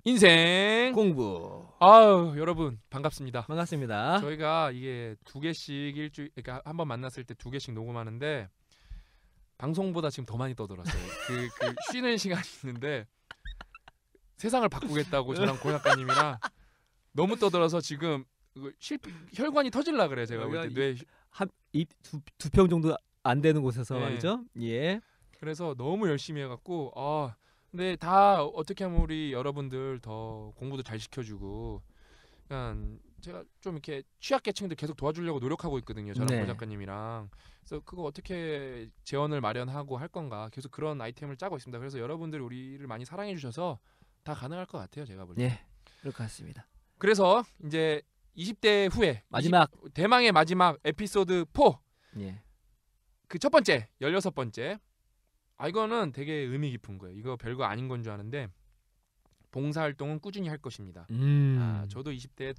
인생 공부. 아유 여러분 반갑습니다. 반갑습니다. 저희가 이게 두 개씩 일주일 그러니까 한번 만났을 때 두 개씩 녹음하는데 방송보다 지금 더 많이 떠들었어요. 그 쉬는 시간이 있는데 세상을 바꾸겠다고 저랑 고 작가님이랑 너무 떠들어서 지금 혈관이 터질라 그래 제가 볼 때 뇌. 두 평 정도 안 되는 곳에서 네. 말이죠. 예. 그래서 너무 열심히 해갖고 근데 다 어떻게 하면 우리 여러분들 더 공부도 잘 시켜주고 그냥 제가 좀 이렇게 취약계층들 계속 도와주려고 노력하고 있거든요. 저랑 네. 고 작가님이랑. 그래서 그거 어떻게 재원을 마련하고 할 건가 계속 그런 아이템을 짜고 있습니다. 그래서 여러분들이 우리를 많이 사랑해 주셔서 다 가능할 것 같아요. 제가 볼 때. 예. 그럴 것 같습니다. 그래서 이제 20대 후에 마지막 대망의 마지막 에피소드 4 예. 그 첫 번째 16번째 이거는 되게 의미 깊은 거예요. 이거 별거 아닌 건 줄 아는데 봉사활동은 꾸준히 할 것입니다. 저도 20대에는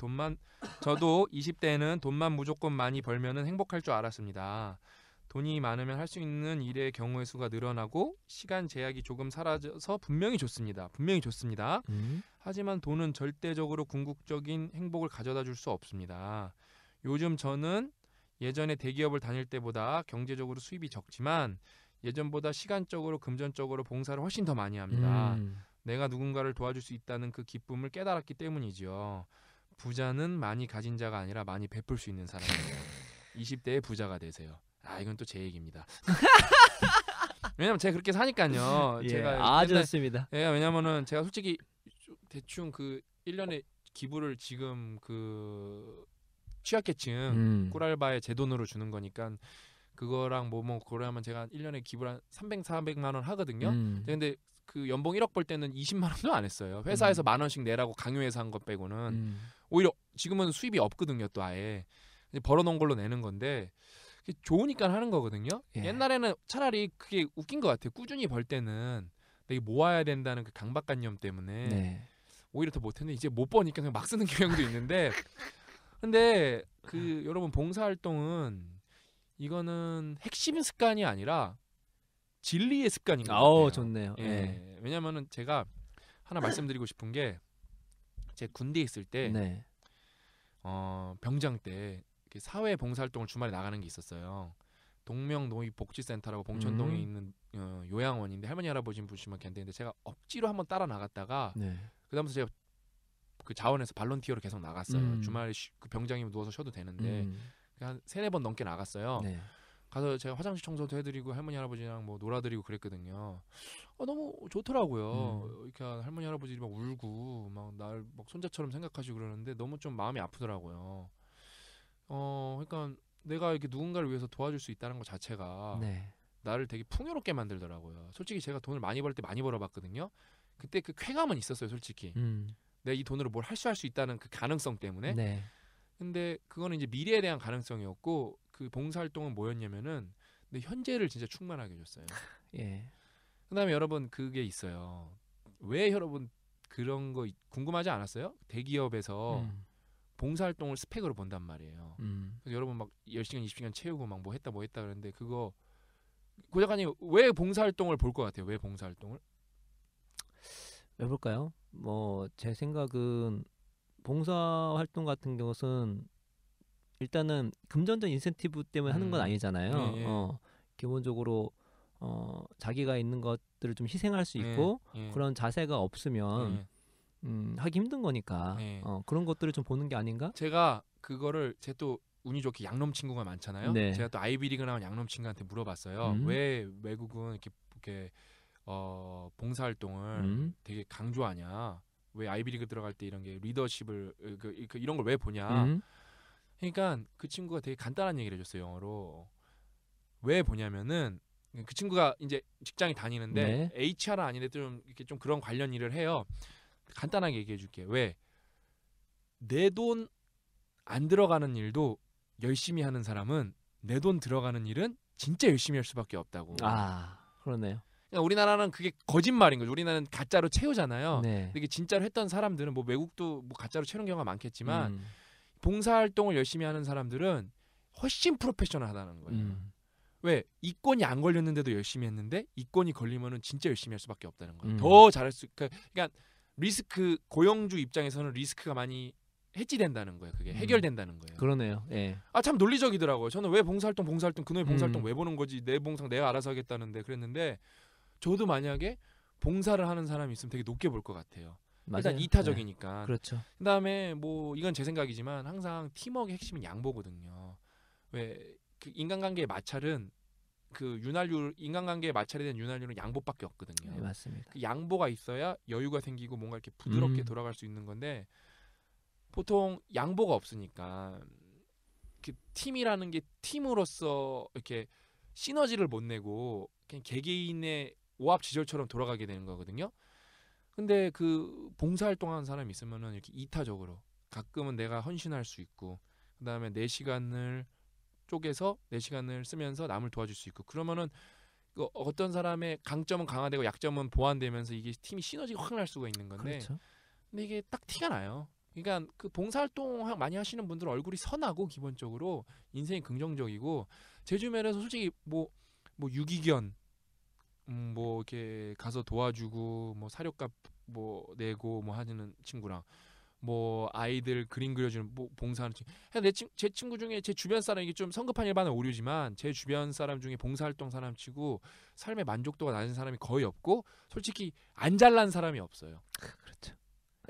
돈만 무조건 많이 벌면은 행복할 줄 알았습니다. 돈이 많으면 할 수 있는 일의 경우의 수가 늘어나고 시간 제약이 조금 사라져서 분명히 좋습니다. 하지만 돈은 절대적으로 궁극적인 행복을 가져다 줄 수 없습니다. 요즘 저는 예전에 대기업을 다닐 때보다 경제적으로 수입이 적지만 예전보다 시간적으로 금전적으로 봉사를 훨씬 더 많이 합니다. 내가 누군가를 도와줄 수 있다는 그 기쁨을 깨달았기 때문이지요. 부자는 많이 가진 자가 아니라 많이 베풀 수 있는 사람이에요. 20대에 부자가 되세요. 이건 또 제 얘기입니다. 왜냐면 제가 그렇게 사니까요. 예. 제가 아주 좋습니다. 왜냐면은 제가 솔직히 대충 그 1년에 기부를 지금 그 취약계층 꿀알바에 제 돈으로 주는 거니까 그거랑 그러면 제가 1년에 기부를 한 300, 400만 원 하거든요. 근데 그 연봉 1억 벌 때는 20만 원도 안 했어요. 회사에서 만 원씩 내라고 강요해서 한 것 빼고는. 오히려 지금은 수입이 없거든요. 또 아예 벌어놓은 걸로 내는 건데 좋으니까 하는 거거든요. 예. 옛날에는 차라리 그게 웃긴 것 같아요. 꾸준히 벌 때는 되게 모아야 된다는 그 강박관념 때문에 네. 오히려 더 못했는데 이제 못 버니까 그냥 막 쓰는 경향도 있는데 근데 그 여러분 봉사활동은 이거는 핵심 습관이 아니라 진리의 습관인 것 같아요. 좋네요. 예. 왜냐면은 제가 하나 말씀드리고 싶은 게 제 군대에 있을 때 네. 병장 때 사회 봉사활동을 주말에 나가는 게 있었어요. 동명노인복지센터라고 봉천동에 있는 요양원인데 할머니 할아버지 보시면 괜찮은데 제가 억지로 한번 따라 나갔다가 네. 그다음부터 제가 그 자원에서 발런티어로 계속 나갔어요. 주말에 그 병장이면 누워서 쉬어도 되는데 한 3-4번 넘게 나갔어요. 네. 가서 제가 화장실 청소도 해드리고 할머니 할아버지랑 뭐 놀아드리고 그랬거든요. 너무 좋더라고요. 이렇게 할머니 할아버지들이 막 울고 막 날 막 손자처럼 생각하시고 그러는데 너무 좀 마음이 아프더라고요. 그러니까 내가 이렇게 누군가를 위해서 도와줄 수 있다는 것 자체가 네. 나를 되게 풍요롭게 만들더라고요. 솔직히 제가 돈을 많이 벌 때 많이 벌어봤거든요. 그때 그 쾌감은 있었어요, 솔직히. 내가 이 돈으로 뭘 할 수 있다는 그 가능성 때문에. 네. 근데 그거는 이제 미래에 대한 가능성이었고 그 봉사활동은 뭐였냐면은 근데 현재를 진짜 충만하게 해줬어요. 예. 그다음에 여러분 그게 있어요. 왜 여러분 그런 거 궁금하지 않았어요? 대기업에서 봉사활동을 스펙으로 본단 말이에요. 그래서 여러분 막 10시간 20시간 채우고 막 뭐 했다 그랬는데 그거 고 작가님 왜 봉사활동을 볼 것 같아요? 왜 봉사활동을? 왜 볼까요? 뭐 제 생각은 봉사활동 같은 것은 일단은 금전적 인센티브 때문에 하는 건 아니잖아요. 예. 기본적으로 자기가 있는 것들을 좀 희생할 수 있고 그런 자세가 없으면 하기 힘든 거니까 그런 것들을 좀 보는 게 아닌가? 제가 그거를 제 또 운이 좋게 양놈 친구가 많잖아요. 네. 제가 또 아이비리그 나온 양놈 친구한테 물어봤어요. 왜 외국은 이렇게 봉사활동을 되게 강조하냐? 왜 아이비리그 들어갈 때 이런 게 리더십을 이런 걸 왜 보냐? 그러니까 그 친구가 되게 간단한 얘기를 해줬어요. 영어로. 왜 보냐면은 그 친구가 이제 직장에 다니는데 HR은 아닌데 좀 이렇게 좀 그런 관련 일을 해요. 간단하게 얘기해 줄게요. 왜? 내 돈 안 들어가는 일도 열심히 하는 사람은 내 돈 들어가는 일은 진짜 열심히 할 수밖에 없다고. 그러네요. 그러니까 우리나라는 그게 거짓말인 거죠. 우리나라는 가짜로 채우잖아요. 네. 근데 이게 진짜로 했던 사람들은 뭐 외국도 뭐 가짜로 채우는 경우가 많겠지만 봉사활동을 열심히 하는 사람들은 훨씬 프로페셔널하다는 거예요. 왜? 이권이 안 걸렸는데도 열심히 했는데 이권이 걸리면은 진짜 열심히 할 수밖에 없다는 거예요. 더 잘할 수 그러니까 리스크 고용주 입장에서는 리스크가 많이 해지된다는 거예요. 그게 해결된다는 거예요. 그러네요. 예. 아 참 논리적이더라고요. 저는 왜 봉사활동 그놈의 봉사활동 왜 보는 거지? 내 봉사 내가 알아서 하겠다는데 그랬는데 저도 만약에 봉사를 하는 사람이 있으면 되게 높게 볼 것 같아요. 맞아요. 일단 이타적이니까. 네. 그렇죠. 그다음에 뭐 이건 제 생각이지만 항상 팀워크의 핵심은 양보거든요. 왜 그 인간관계의 마찰은 그 인간관계의 마찰에 대한 윤활유는 양보밖에 없거든요. 네, 맞습니다. 그 양보가 있어야 여유가 생기고 뭔가 이렇게 부드럽게 돌아갈 수 있는 건데 보통 양보가 없으니까 그 팀이라는 게 팀으로서 이렇게 시너지를 못 내고 그냥 개개인의 오합지졸처럼 돌아가게 되는 거거든요. 근데 그 봉사활동하는 사람이 있으면은 이렇게 이타적으로 가끔은 내가 헌신할 수 있고 그다음에 내 시간을 쪼개서 내 시간을 쓰면서 남을 도와줄 수 있고 그러면은 그 어떤 사람의 강점은 강화되고 약점은 보완되면서 이게 팀이 시너지가 확 날 수가 있는 건데 그렇죠. 근데 이게 딱 티가 나요. 그러니까 그 봉사활동 많이 하시는 분들 얼굴이 선하고 기본적으로 인생이 긍정적이고 제 주변에서 솔직히 뭐 유기견 뭐 이렇게 가서 도와주고 뭐 사료값 뭐 내고 뭐 하는 친구랑 뭐 아이들 그림 그려주는 뭐 봉사하는 친구 제 친구 중에 제 주변 사람 이게 좀 성급한 일반은 오류지만 제 주변 사람 중에 봉사활동 사람 치고 삶의 만족도가 낮은 사람이 거의 없고 솔직히 안 잘난 사람이 없어요. 그렇죠.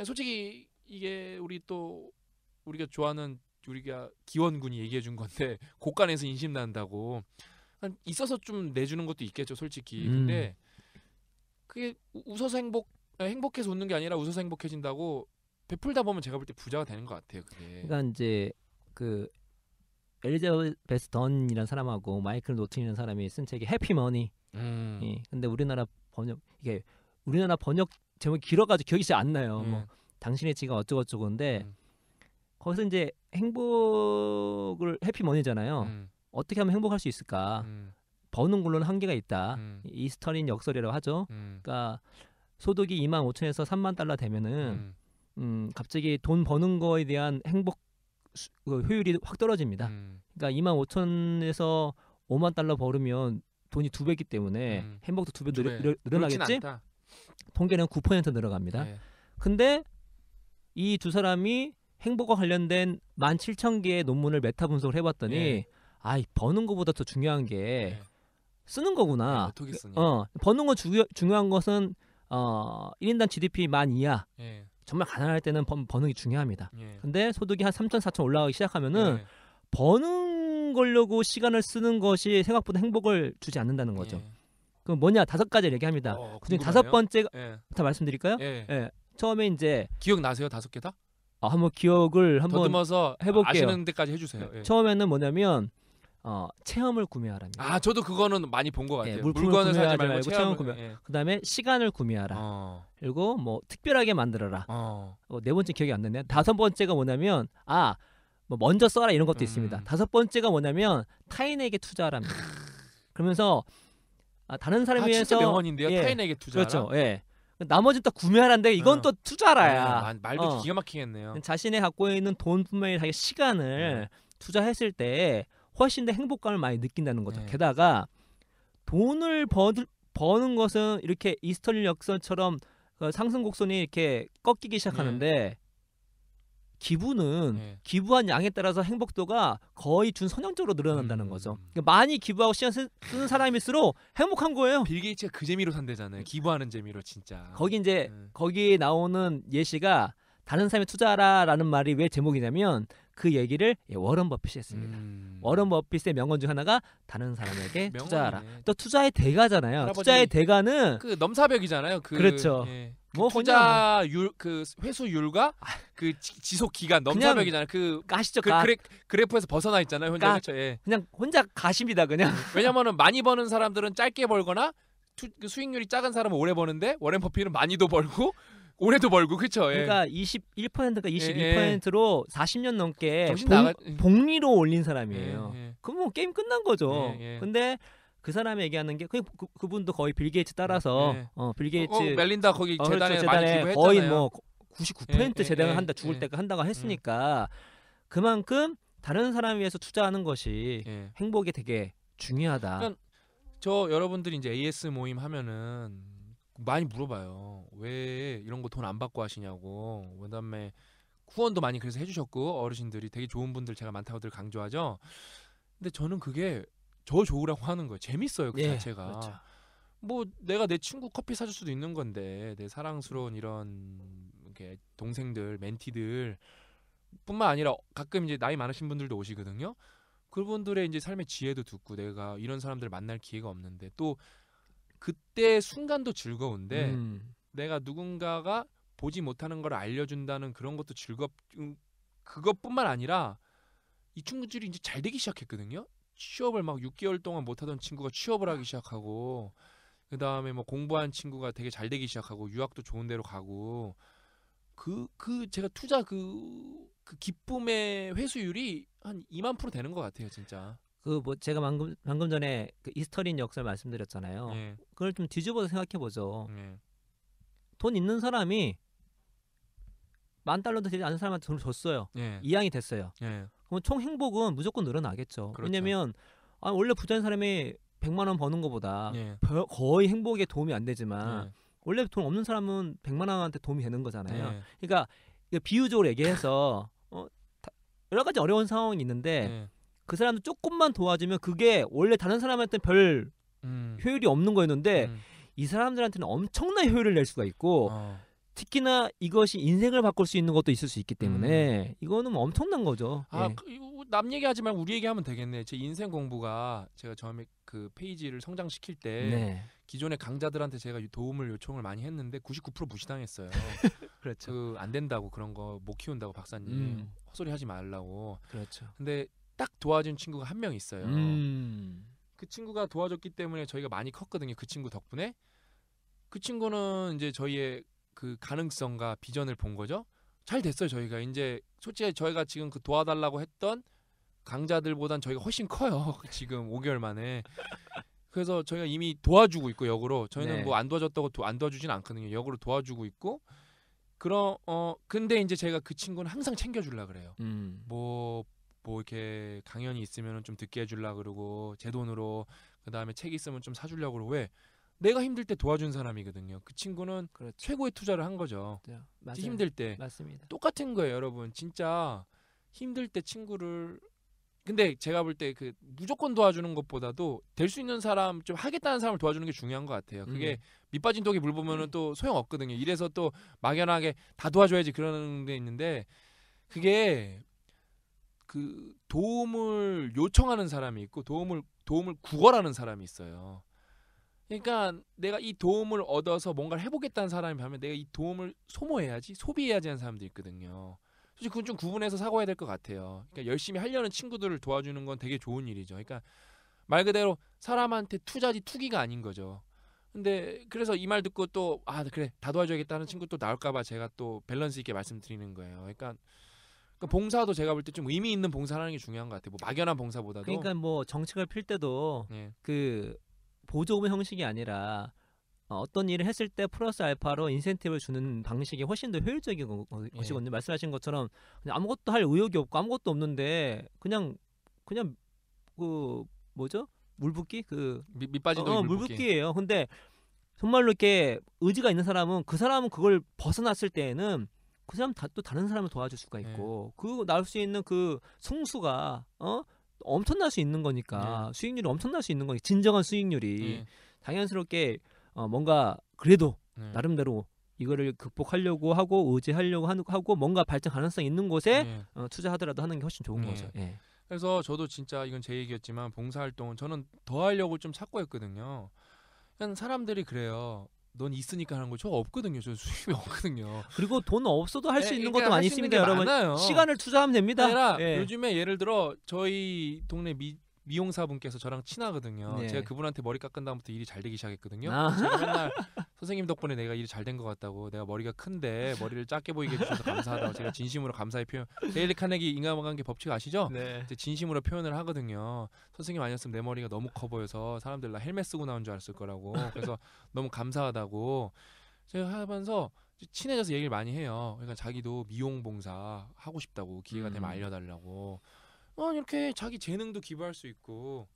솔직히 이게 우리가 좋아하는 우리가 기원군이 얘기해 준 건데 곳간에서 인심 난다고 있어서 좀 내주는 것도 있겠죠 솔직히. 근데 그게 웃어서 행복해서 웃는 게 아니라 웃어서 행복해진다고 베풀다 보면 제가 볼 때 부자가 되는 것 같아요. 그게. 그러니까 이제 그 엘리자베스 던이라는 사람하고 마이클 노튼이라는 사람이 쓴 책이 해피머니. 예. 근데 우리나라 번역 제목이 길어가지고 기억이 잘 안 나요. 뭐 당신의 지가 어쩌고저쩌고인데 거기서 이제 행복을 해피머니잖아요. 어떻게 하면 행복할 수 있을까? 버는 걸로는 한계가 있다. 이스터린 역설이라고 하죠. 그러니까 소득이 25,000에서 3만 달러 되면은 갑자기 돈 버는 거에 대한 행복 효율이 확 떨어집니다. 그러니까 25,000에서 5만 달러 벌으면 돈이 2배이기 때문에 행복도 2배 늘어나겠지? 통계는 9% 늘어갑니다. 네. 근데 이 두 사람이 행복과 관련된 17,000개의 논문을 메타 분석을 해봤더니 네. 버는 거보다 더 중요한 게 쓰는 거구나. 어떻게 쓰냐. 버는 거 중요한 것은 1인당 GDP 만 이하. 정말 가난할 때는 버는 게 중요합니다. 근데 소득이 한 3,000, 4,000 올라가기 시작하면은 버는 걸려고 시간을 쓰는 것이 생각보다 행복을 주지 않는다는 거죠. 그럼 뭐냐? 5가지를 얘기합니다. 그중에 5번째가 다 말씀드릴까요? 예. 처음에 이제 기억나세요? 5개 다? 한번 기억을 한번 더듬어서 해볼게요. 아시는 데까지 해주세요. 처음에는 뭐냐면 체험을 구매하랍니다. 저도 그거는 많이 본 것 같아요. 물건을 사지 말고 체험을 구매. 그다음에 시간을 구매하라. 그리고 뭐 특별하게 만들어라. 네 번째 기억이 안 나네요. 5번째가 뭐냐면 뭐 먼저 써라 이런 것도 있습니다. 5번째가 뭐냐면 타인에게 투자하랍니다. 그러면서 다른 사람에 의해서 진짜 명언인데요. 타인에게 투자하라. 그렇죠. 예. 나머지 또 구매하라는데 이건 또 투자라야. 말도 기가 막히겠네요. 자신이 갖고 있는 돈뿐만이 자기 시간을 투자했을 때 훨씬 더 행복감을 많이 느낀다는 거죠. 게다가 돈을 버는 것은 이렇게 이스터린 역설처럼 상승 곡선이 이렇게 꺾이기 시작하는데 기부는 기부한 양에 따라서 행복도가 거의 준선형적으로 늘어난다는 거죠. 그러니까 많이 기부하고 시간 쓰는 사람일수록 행복한 거예요. 빌 게이츠가 그 재미로 산대잖아요. 기부하는 재미로 진짜. 거기 이제 거기에 나오는 예시가 다른 사람에 투자하라라는 말이 왜 제목이냐면 그 얘기를 워런 버핏이 했습니다. 워런 버핏의 명언 중 하나가 다른 사람에게 투자하라. 또 투자의 대가잖아요. 투자의 대가는 그 넘사벽이잖아요. 그렇죠. 뭐 투자율 그 회수율과 그 지속 기간 넘사벽이잖아요. 그 가시죠. 그래프에서 벗어나 있잖아요. 혼자 그렇죠. 그냥 혼자 가십니다. 그냥. 왜냐면은 많이 버는 사람들은 짧게 벌거나 그 수익률이 작은 사람은 오래 버는데 워렌 버핏은 많이도 벌고 올해도 벌고 그렇죠. 그러니까 21%가 22%로 40년 넘게 복리로 올린 사람이에요. 그럼 뭐 게임 끝난 거죠. 근데 그 사람이 얘기하는 게 그분도 거의 빌 게이츠 따라서 빌 게이츠 멜린다 거기 재단에 그렇죠, 많이 기부했잖아요. 거의 뭐 99% 재단을 한다 죽을 때가 한다고 했으니까 그만큼 다른 사람을 위해서 투자하는 것이 행복에 되게 중요하다. 그러니까 저 여러분들이 이제 AS 모임 하면은 많이 물어봐요. 왜 이런 거 돈 안 받고 하시냐고. 그다음에 후원도 많이 그래서 해주셨고 어르신들이 되게 좋은 분들 제가 많다고들 강조하죠. 근데 저는 그게 저 좋으라고 하는 거예요. 재밌어요 그 예, 자체가. 그렇죠. 뭐 내가 내 친구 커피 사줄 수도 있는 건데 내 사랑스러운 이런 이렇게 동생들 멘티들 뿐만 아니라 가끔 이제 나이 많으신 분들도 오시거든요. 그분들의 이제 삶의 지혜도 듣고 내가 이런 사람들을 만날 기회가 없는데 또 그때 순간도 즐거운데 내가 누군가가 보지 못하는 걸 알려준다는 그런 것도 그것뿐만 아니라 이 친구들이 이제 잘 되기 시작했거든요. 취업을 막 6개월 동안 못하던 친구가 취업을 하기 시작하고 그 다음에 뭐 공부한 친구가 되게 잘 되기 시작하고 유학도 좋은 데로 가고 제가 투자 그 기쁨의 회수율이 한 2만 % 되는 것 같아요, 진짜. 그 뭐 제가 방금 전에 그 이스터린 역사를 말씀드렸잖아요. 예, 그걸 좀 뒤집어서 생각해 보죠. 예, 돈 있는 사람이 $10,000도 되지 않는 사람한테 돈을 줬어요. 예, 이양이 됐어요. 예, 그럼 총 행복은 무조건 늘어나겠죠. 그렇죠. 왜냐면 원래 부자인 사람이 100만 원 버는 것보다 예, 거의 행복에 도움이 안 되지만 예, 원래 돈 없는 사람은 100만 원한테 도움이 되는 거잖아요. 예, 그러니까 이거 비유적으로 얘기해서 여러 가지 어려운 상황이 있는데 예, 그 사람도 조금만 도와주면 그게 원래 다른 사람한테는 별 효율이 없는 거였는데 이 사람들한테는 엄청난 효율을 낼 수가 있고 특히나 이것이 인생을 바꿀 수 있는 것도 있을 수 있기 때문에 이거는 뭐 엄청난 거죠. 예. 이거 남 얘기하지 말고 우리 얘기하면 되겠네. 제 인생 공부가 제가 처음에 그 페이지를 성장시킬 때 네. 기존의 강자들한테 제가 도움을 요청을 많이 했는데 99% 무시당했어요. 그렇죠. 그 안 된다고 그런 거 못 키운다고 박사님 헛소리 하지 말라고. 그렇죠. 근데 딱 도와준 친구가 한 명 있어요. 그 친구가 도와줬기 때문에 저희가 많이 컸거든요. 그 친구 덕분에. 그 친구는 이제 저희의 그 가능성과 비전을 본 거죠. 잘 됐어요. 저희가 이제 솔직히 저희가 지금 그 도와달라고 했던 강자들보단 저희가 훨씬 커요. 지금 5개월 만에. 그래서 저희가 이미 도와주고 있고 역으로 저희는 네. 뭐 안 도와줬다고 안 도와주진 않거든요. 역으로 도와주고 있고 근데 이제 제가 그 친구는 항상 챙겨주려 그래요. 뭐 이렇게 강연이 있으면 좀 듣게 해주려 그러고 제 돈으로 그 다음에 책 있으면 좀 사주려고 그러고 왜 내가 힘들 때 도와준 사람이거든요. 그 친구는 그렇죠. 최고의 투자를 한 거죠. 맞아요. 힘들 때 맞습니다. 똑같은 거예요, 여러분. 진짜 힘들 때 친구를 근데 제가 볼 때 그 무조건 도와주는 것보다도 될 수 있는 사람 좀 하겠다는 사람을 도와주는 게 중요한 것 같아요. 그게 밑빠진 독에 물 보면은 또 소용 없거든요. 이래서 또 막연하게 다 도와줘야지 그러는 게 있는데 그게 그 도움을 요청하는 사람이 있고 도움을 구걸하는 사람이 있어요. 그러니까 내가 이 도움을 얻어서 뭔가를 해보겠다는 사람이 반면 내가 이 도움을 소모해야지 소비해야지 하는 사람도 있거든요. 솔직히 그건 좀 구분해서 사고해야 될 것 같아요. 그러니까 열심히 하려는 친구들을 도와주는 건 되게 좋은 일이죠. 그러니까 말 그대로 사람한테 투자지 투기가 아닌 거죠. 근데 그래서 이 말 듣고 또 그래 다 도와줘야겠다는 친구 또 나올까봐 제가 또 밸런스 있게 말씀드리는 거예요. 그러니까 봉사도 제가 볼 때 좀 의미 있는 봉사라는 게 중요한 것 같아요. 뭐 막연한 봉사보다도. 그러니까 뭐 정책을 필 때도 예. 그 보조금 형식이 아니라 어떤 일을 했을 때 플러스 알파로 인센티브를 주는 방식이 훨씬 더 효율적인 것이거든요. 말씀하신 것처럼 그냥 아무것도 할 의욕이 없고 아무것도 없는데 그냥 그 뭐죠? 물붓기 밑빠진 독이 물붓기. 물붓기예요. 근데 정말로 이렇게 의지가 있는 사람은 그걸 벗어났을 때에는 그 사람 또 다른 사람을 도와줄 수가 있고 그 나올 수 있는 그 승수가 엄청날 수 있는 거니까 수익률이 엄청날 수 있는 거니까 진정한 수익률이 당연스럽게 뭔가 그래도 나름대로 이거를 극복하려고 하고 의지하려고 하고 뭔가 발전 가능성 있는 곳에 투자하더라도 하는 게 훨씬 좋은 거죠. 예. 그래서 저도 진짜 이건 제 얘기였지만 봉사활동은 저는 더 하려고 좀 찾고 했거든요. 그냥 사람들이 그래요. 넌 있으니까 하는 거 저 없거든요. 저 수입이 없거든요. 그리고 돈 없어도 할 수 있는 것도 그러니까 많이 있습니다, 여러분. 많아요. 시간을 투자하면 됩니다. 아니라 요즘에 예를 들어 저희 동네 미용사분께서 저랑 친하거든요. 네. 제가 그분한테 머리 깎은 다음부터 일이 잘 되기 시작했거든요. 제가 맨날 선생님 덕분에 내가 일이 잘 된 것 같다고 내가 머리가 큰데 머리를 작게 보이게 해주셔서 감사하다고 제가 진심으로 감사의 표현 데일리 카네기 인간관계 법칙 아시죠? 네. 진심으로 표현을 하거든요. 선생님 아니었으면 내 머리가 너무 커 보여서 사람들 나 헬멧 쓰고 나온 줄 알았을 거라고. 그래서 너무 감사하다고 제가 하면서 친해져서 얘기를 많이 해요. 그러니까 자기도 미용 봉사 하고 싶다고 기회가 되면 알려달라고. 이렇게 자기 재능도 기부할 수 있고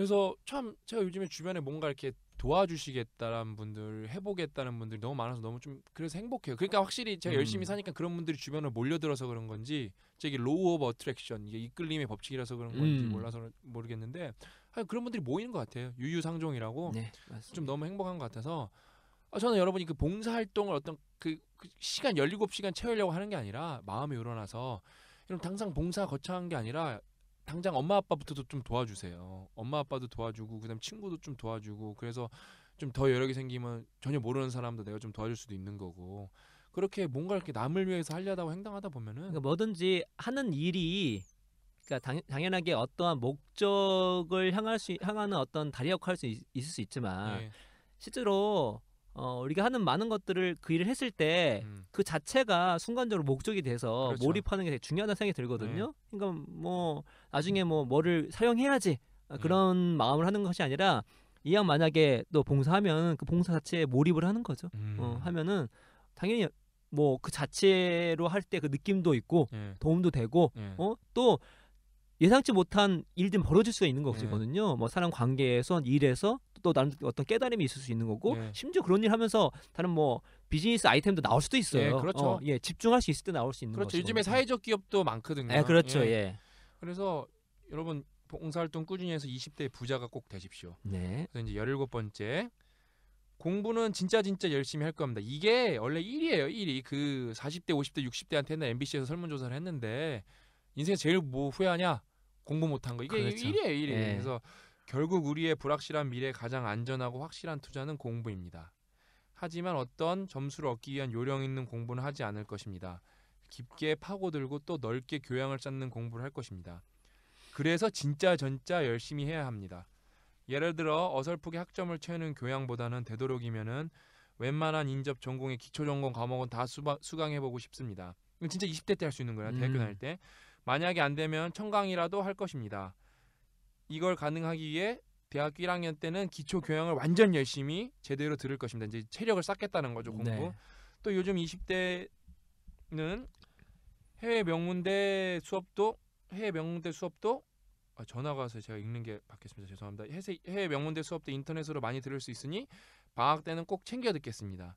그래서 참 제가 요즘에 주변에 뭔가 이렇게 도와주시겠다는 분들, 해보겠다는 분들이 너무 많아서 너무 좀 그래서 행복해요. 그러니까 확실히 제가 열심히 사니까 그런 분들이 주변으로 몰려들어서 그런 건지, 이게 로우 오브 어트랙션, 이게 이끌림의 법칙이라서 그런 건지 몰라서 모르겠는데, 그런 분들이 모이는 것 같아요. 유유상종이라고. 네, 맞습니다. 좀 너무 행복한 것 같아서 저는 여러분이 그 봉사활동을 어떤 그 시간 17시간 채우려고 하는 게 아니라 마음이 우러나서, 그럼 당장 봉사 거창한 게 아니라 당장 엄마 아빠부터도 좀 도와주세요. 엄마 아빠도 도와주고 그다음 친구도 좀 도와주고, 그래서 좀 더 여력이 생기면 전혀 모르는 사람도 내가 좀 도와줄 수도 있는 거고, 그렇게 뭔가 이렇게 남을 위해서 하려다고 행동하다 보면은 그러니까 뭐든지 하는 일이 그러니까 당연하게 어떠한 목적을 향하는 어떤 다리 역할을 있을 수 있지만 예, 실제로 우리가 하는 많은 것들을 그 일을 했을 때 그 자체가 순간적으로 목적이 돼서 그렇죠. 몰입하는 게 되게 중요하다는 생각이 들거든요. 그러니까 뭐 나중에 뭐를 사용해야지 그런 마음을 하는 것이 아니라 이왕 만약에 또 봉사하면 그 봉사 자체에 몰입을 하는 거죠. 하면은 당연히 뭐 그 자체로 할 때 그 느낌도 있고 예, 도움도 되고 예. 또 예상치 못한 일들이 벌어질 수가 있는 예. 것이거든요. 뭐 사람 관계에서 일에서 또 나름 어떤 깨달음이 있을 수 있는 거고 예. 심지어 그런 일 하면서 다른 뭐 비즈니스 아이템도 나올 수도 있어요. 예, 그렇죠. 집중할 수 있을 때 나올 수 있는 그렇죠. 것이거든요. 요즘에 사회적 기업도 많거든요. 예, 그렇죠. 예. 예. 그래서 여러분 봉사활동 꾸준히 해서 20대 부자가 꼭 되십시오. 네. 그래서 이제 17번째, 공부는 진짜 열심히 할 겁니다. 이게 원래 1위예요. 1위. 그 40대, 50대, 60대한테는 MBC에서 설문조사를 했는데 인생에서 제일 뭐 후회하냐? 공부 못한 거. 이게 그렇죠. 1위예요. 1위. 예. 그래서 결국 우리의 불확실한 미래에 가장 안전하고 확실한 투자는 공부입니다. 하지만 어떤 점수를 얻기 위한 요령 있는 공부는 하지 않을 것입니다. 깊게 파고들고 또 넓게 교양을 쌓는 공부를 할 것입니다. 그래서 진짜 열심히 해야 합니다. 예를 들어 어설프게 학점을 채우는 교양보다는 되도록이면은 웬만한 인접 전공의 기초 전공 과목은 다 수강해보고 싶습니다. 이건 진짜 20대 때 할 수 있는 거야. 대학교 다닐 때. 만약에 안 되면 청강이라도 할 것입니다. 이걸 가능하기 위해 대학교 1학년 때는 기초 교양을 완전 열심히 제대로 들을 것입니다. 이제 체력을 쌓겠다는 거죠, 공부. 네. 또 요즘 20대는 해외 명문대 수업도 전화가 와서 제가 읽는 게 바뀌었습니다. 죄송합니다. 해외 명문대 수업도 인터넷으로 많이 들을 수 있으니 방학 때는 꼭 챙겨 듣겠습니다.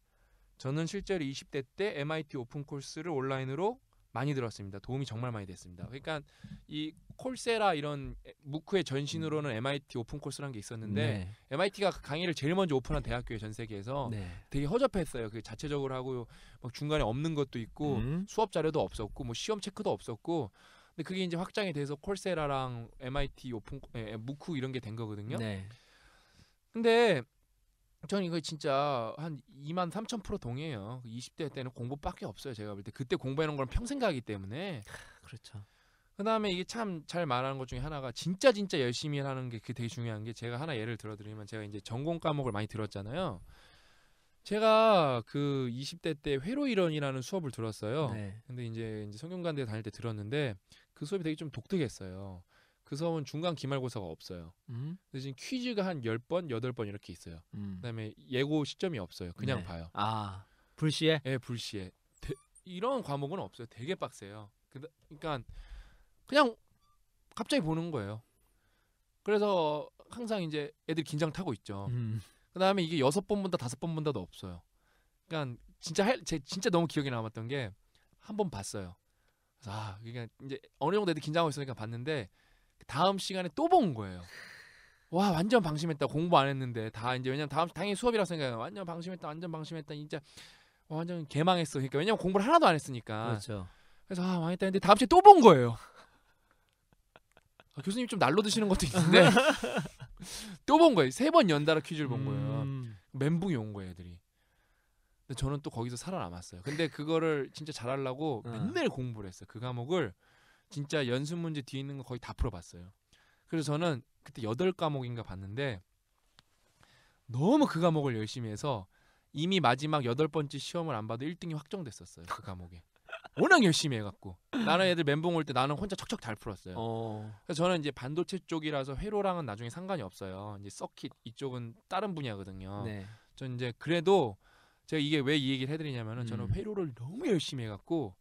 저는 실제로 20대 때 MIT 오픈 코र्스를 온라인으로 많이 들었습니다. 도움이 정말 많이 됐습니다. 그러니까 이 콜세라 이런 무크의 전신으로는 MIT 오픈 코스라는 게 있었는데 네. MIT가 그 강의를 제일 먼저 오픈한 대학교에 전 세계에서 네. 되게 허접했어요. 그 자체적으로 하고 막 중간에 없는 것도 있고 수업 자료도 없었고 뭐 시험 체크도 없었고, 근데 그게 이제 확장이 돼서 콜세라랑 MIT 오픈 무크 이런 게 된 거거든요. 네. 근데 저는 이거 진짜 한 23,000% 동의해요. 20대 때는 공부밖에 없어요. 제가 볼 때 그때 공부해놓은 건 평생 가기 때문에. 그렇죠. 그다음에 이게 참 잘 말하는 것 중에 하나가 진짜 열심히 하는 게 그게 되게 중요한 게, 제가 하나 예를 들어드리면 제가 이제 전공 과목을 많이 들었잖아요. 제가 그 20대 때 회로 이론이라는 수업을 들었어요. 네. 근데 이제 성균관대 다닐 때 들었는데 그 수업이 되게 좀 독특했어요. 그 수업은 중간 기말고사가 없어요. 근데 지금 퀴즈가 한 10번, 8번 이렇게 있어요. 그다음에 예고 시점이 없어요. 그냥 네. 봐요. 아, 불시에? 예, 불시에. 이런 과목은 없어요. 되게 빡세요. 그러니까 그냥 갑자기 보는 거예요. 그래서 항상 이제 애들 긴장 타고 있죠. 그다음에 이게 6번 본다, 5번 본다도 없어요. 그러니까 진짜 너무 기억에 남았던 게 한 번 봤어요. 그래서 그러니까 이제 어느 정도 애들 긴장하고 있으니까 봤는데 다음 시간에 또 본 거예요. 와, 완전 방심했다. 공부 안 했는데 다 이제, 왜냐면 당연히 수업이라 생각해요. 완전 방심했다. 진짜 완전 개망했어. 그러니까 왜냐면 공부를 하나도 안 했으니까. 그렇죠. 그래서 망했다 했는데 다음 주에 또 본 거예요. 교수님 좀 날로 드시는 것도 있는데 또 본 거예요. 3번 연달아 퀴즈를 본 거예요. 멘붕이 온 거예요, 애들이. 근데 저는 또 거기서 살아남았어요. 근데 그거를 진짜 잘하려고 맨날 공부를 했어요. 그 과목을 진짜 연습 문제 뒤에 있는 거 거의 다 풀어봤어요. 그래서 저는 그때 8과목인가 봤는데 너무 그 과목을 열심히 해서 이미 마지막 8번째 시험을 안 봐도 1등이 확정됐었어요. 그 과목에. 워낙 열심히 해갖고 나는 애들 멘붕 올 때 나는 혼자 척척 잘 풀었어요. 그래서 저는 이제 반도체 쪽이라서 회로랑은 나중에 상관이 없어요. 이제 서킷 이쪽은 다른 분야거든요. 네. 전 이제 그래도 제가 이게 왜 이 얘기를 해드리냐면은 저는 회로를 너무 열심히 해갖고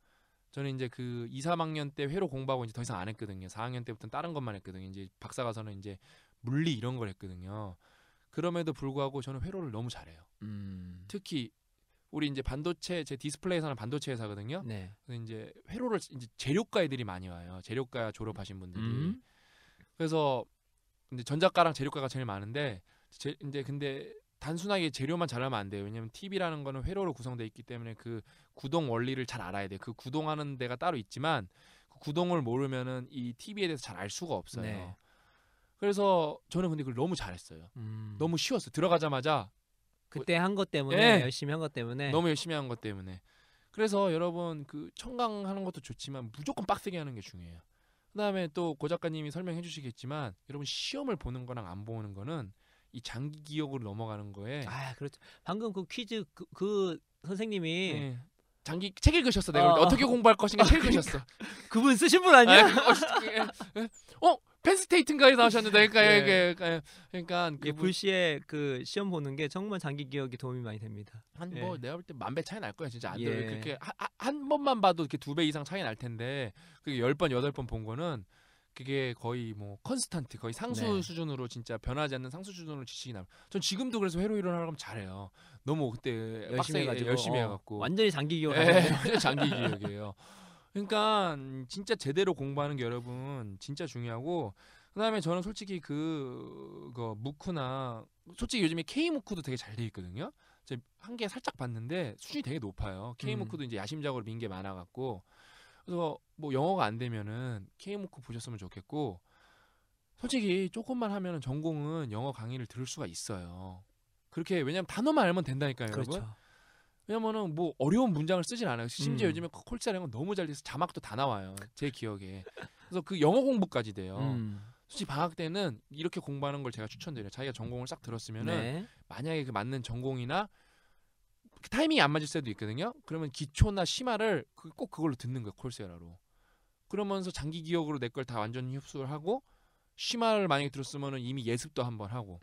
저는 이제 그 2, 3학년 때 회로 공부하고 이제 더 이상 안 했거든요. 4학년 때부터는 다른 것만 했거든요. 이제 박사 가서는 이제 물리 이런 걸 했거든요. 그럼에도 불구하고 저는 회로를 너무 잘해요. 특히 우리 이제 반도체 제 디스플레이 회사는 반도체 회사거든요. 네. 그래서 이제 회로를 이제 재료과 애들이 많이 와요. 재료과 졸업하신 분들이. 그래서 근데 전자과랑 재료과가 제일 많은데 이제 근데 단순하게 재료만 잘하면 안 돼요. 왜냐면 TV라는 거는 회로로 구성되어 있기 때문에 그 구동 원리를 잘 알아야 돼요. 그 구동하는 데가 따로 있지만 그 구동을 모르면은 이 TV에 대해서 잘 알 수가 없어요. 네. 그래서 저는 근데 그걸 너무 잘했어요. 너무 쉬웠어요. 들어가자마자 그때 한 것 때문에 예. 열심히 한 것 때문에 너무 열심히 한 것 때문에. 그래서 여러분 그 청강하는 것도 좋지만 무조건 빡세게 하는 게 중요해요. 그다음에 또 고 작가님이 설명해 주시겠지만 여러분 시험을 보는 거랑 안 보는 거는 이 장기 기억으로 넘어가는 거에 아 그렇죠. 방금 그 퀴즈 그 선생님이 예. 장기 책 읽으셨어. 내가 볼 때 어떻게 공부할 것인가 책 읽으셨어. 그분 쓰신 분 아니야? 펜스테이트인가에 나오셨는데 그러니까 예. 그러니까 예, 불시에 그 시험 보는 게 정말 장기 기억에 도움이 많이 됩니다. 한 예. 뭐 내가 볼 때 10,000배 차이 날 거야 진짜. 안 예. 돼. 그렇게 한 번만 봐도 이렇게 2배 이상 차이 날 텐데 그게 10번 8번 본 거는 그게 거의 뭐 컨스탄트 거의 상수 네. 수준으로 진짜 변하지 않는 상수 수준으로 지식이 나. 전 지금도 그래서 회로 일어나면 잘해요. 너무 그때 빡세게 열심히 해갖고 완전히 장기 기억. 완전 장기 기억이에요. 그러니까 진짜 제대로 공부하는 게 여러분 진짜 중요하고 그다음에 저는 솔직히 그거 무크나 솔직히 요즘에 K 무크도 되게 잘 돼 있거든요. 제가 한 개 살짝 봤는데 수준이 되게 높아요. K 무크도 이제 야심작으로 민 게 많아갖고 그래서 뭐 영어가 안 되면은 K 무크 보셨으면 좋겠고 솔직히 조금만 하면은 전공은 영어 강의를 들을 수가 있어요. 그렇게 왜냐면 단어만 알면 된다니까요, 여러분. 그렇죠. 왜냐면은 뭐 어려운 문장을 쓰진 않아요. 심지어 음. 요즘에 콜사이런 건 너무 잘 돼서 자막도 다 나와요. 제 기억에. 그래서 그 영어 공부까지 돼요. 솔직히 방학 때는 이렇게 공부하는 걸 제가 추천드려요. 자기가 전공을 싹 들었으면은 네. 만약에 그 맞는 전공이나 그 타이밍이 안 맞을 때도 있거든요. 그러면 기초나 심화를 꼭 그걸로 듣는 거예요. 콜세라로. 그러면서 장기 기억으로 내 걸 다 완전히 흡수를 하고 심화를 만약에 들었으면은 이미 예습도 한번 하고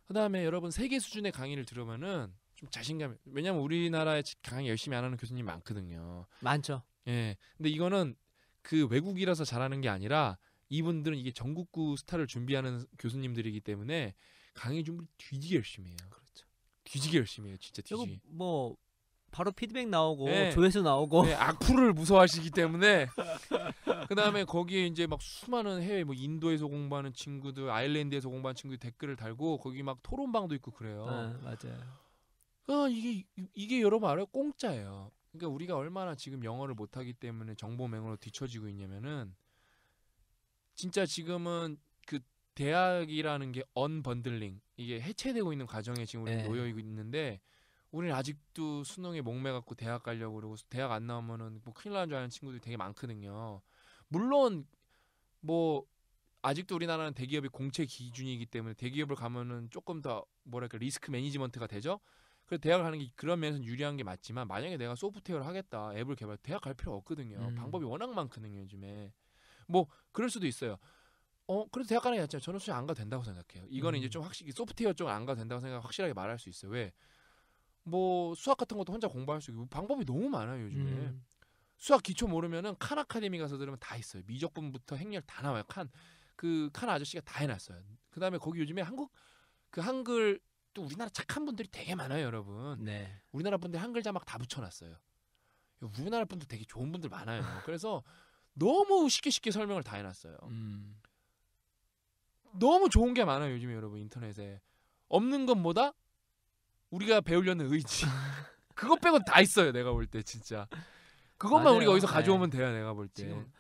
그다음에 여러분 세계 수준의 강의를 들으면은 좀 자신감. 왜냐면 우리나라에 강의 열심히 안 하는 교수님 많거든요. 많죠. 예. 근데 이거는 그 외국이라서 잘하는 게 아니라 이분들은 이게 전국구 스타를 준비하는 교수님들이기 때문에 강의 준비 뒤지게 열심히 해요. 그렇죠. 뒤지게 열심히 해요. 진짜 그리고 뒤지게. 뭐 바로 피드백 나오고 네. 조회수 나오고 네, 악플을 무서워하시기 때문에 그다음에 거기에 이제 막 수많은 해외 뭐 인도에서 공부하는 친구들, 아일랜드에서 공부하는 친구들 댓글을 달고 거기 막 토론방도 있고 그래요. 맞아요. 이게 여러분 알아요? 공짜예요. 그러니까 우리가 얼마나 지금 영어를 못하기 때문에 정보맹으로 뒤처지고 있냐면은 진짜 지금은 그 대학이라는 게 언번들링 이게 해체되고 있는 과정에 지금 우리는 네. 놓여 있는데 우리는 아직도 수능에 목매갖고 대학 가려고 그러고 대학 안 나오면은 뭐 큰일 나는 줄 아는 친구들이 되게 많거든요. 물론 뭐 아직도 우리나라는 대기업이 공채 기준이기 때문에 대기업을 가면은 조금 더 뭐랄까 리스크 매니지먼트가 되죠. 그래서 대학을 가는 게 그런 면에서 유리한 게 맞지만 만약에 내가 소프트웨어를 하겠다 앱을 개발 대학 갈 필요 없거든요. 방법이 워낙 많거든요 요즘에. 뭐 그럴 수도 있어요. 그래도 대학 가는 게 낫잖아요. 저는 수능 안 가도 된다고 생각해요. 이거는 이제 좀 확실히 소프트웨어 쪽은 안 가도 된다고 생각 확실하게 말할 수 있어요. 왜? 뭐 수학 같은 것도 혼자 공부할 수 있고 방법이 너무 많아요 요즘에. 수학 기초 모르면은 칸 아카데미 가서 들으면 다 있어요. 미적분부터 행렬 다 나와요. 칸 아저씨가 다 해놨어요. 그 다음에 거기 요즘에 한글 또 우리나라 착한 분들이 되게 많아요, 여러분. 네. 우리나라 분들 한글 자막 다 붙여놨어요. 우리나라 분들 되게 좋은 분들 많아요. 그래서 너무 쉽게 설명을 다 해놨어요. 너무 좋은 게 많아요, 요즘에 여러분 인터넷에. 없는 건 뭐다? 우리가 배우려는 의지. 그것 빼고 다 있어요, 내가 볼 때 진짜. 그것만 맞아요. 우리가 어디서 가져오면 돼요, 내가 볼 때. 지금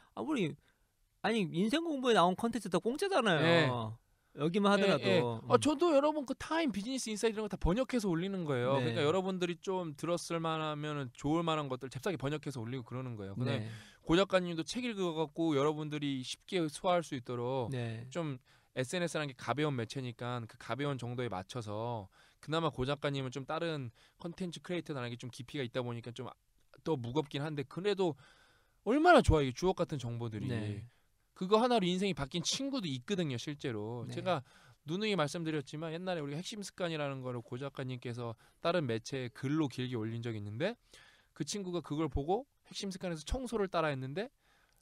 아니 인생 공부에 나온 컨텐츠 다 공짜잖아요. 네. 여기만 하더라도. 예. 저도 여러분 그 타임 비즈니스 인사이트 이런 거 다 번역해서 올리는 거예요. 네. 그러니까 여러분들이 좀 들었을 만하면은 좋을 만한 것들 잽싸게 번역해서 올리고 그러는 거예요. 그다음에 네. 고 작가님도 책 읽어갖고 여러분들이 쉽게 소화할 수 있도록 네. 좀 SNS라는 게 가벼운 매체니까 그 가벼운 정도에 맞춰서 그나마 고 작가님은 좀 다른 컨텐츠 크리에이터라는 게 좀 깊이가 있다 보니까 좀 더 무겁긴 한데 그래도 얼마나 좋아요. 이 주옥 같은 정보들이. 네. 그거 하나로 인생이 바뀐 친구도 있거든요, 실제로. 네. 제가 누누이 말씀드렸지만 옛날에 우리가 핵심 습관이라는 거를 고 작가님께서 다른 매체에 글로 길게 올린 적이 있는데 그 친구가 그걸 보고 핵심 습관에서 청소를 따라했는데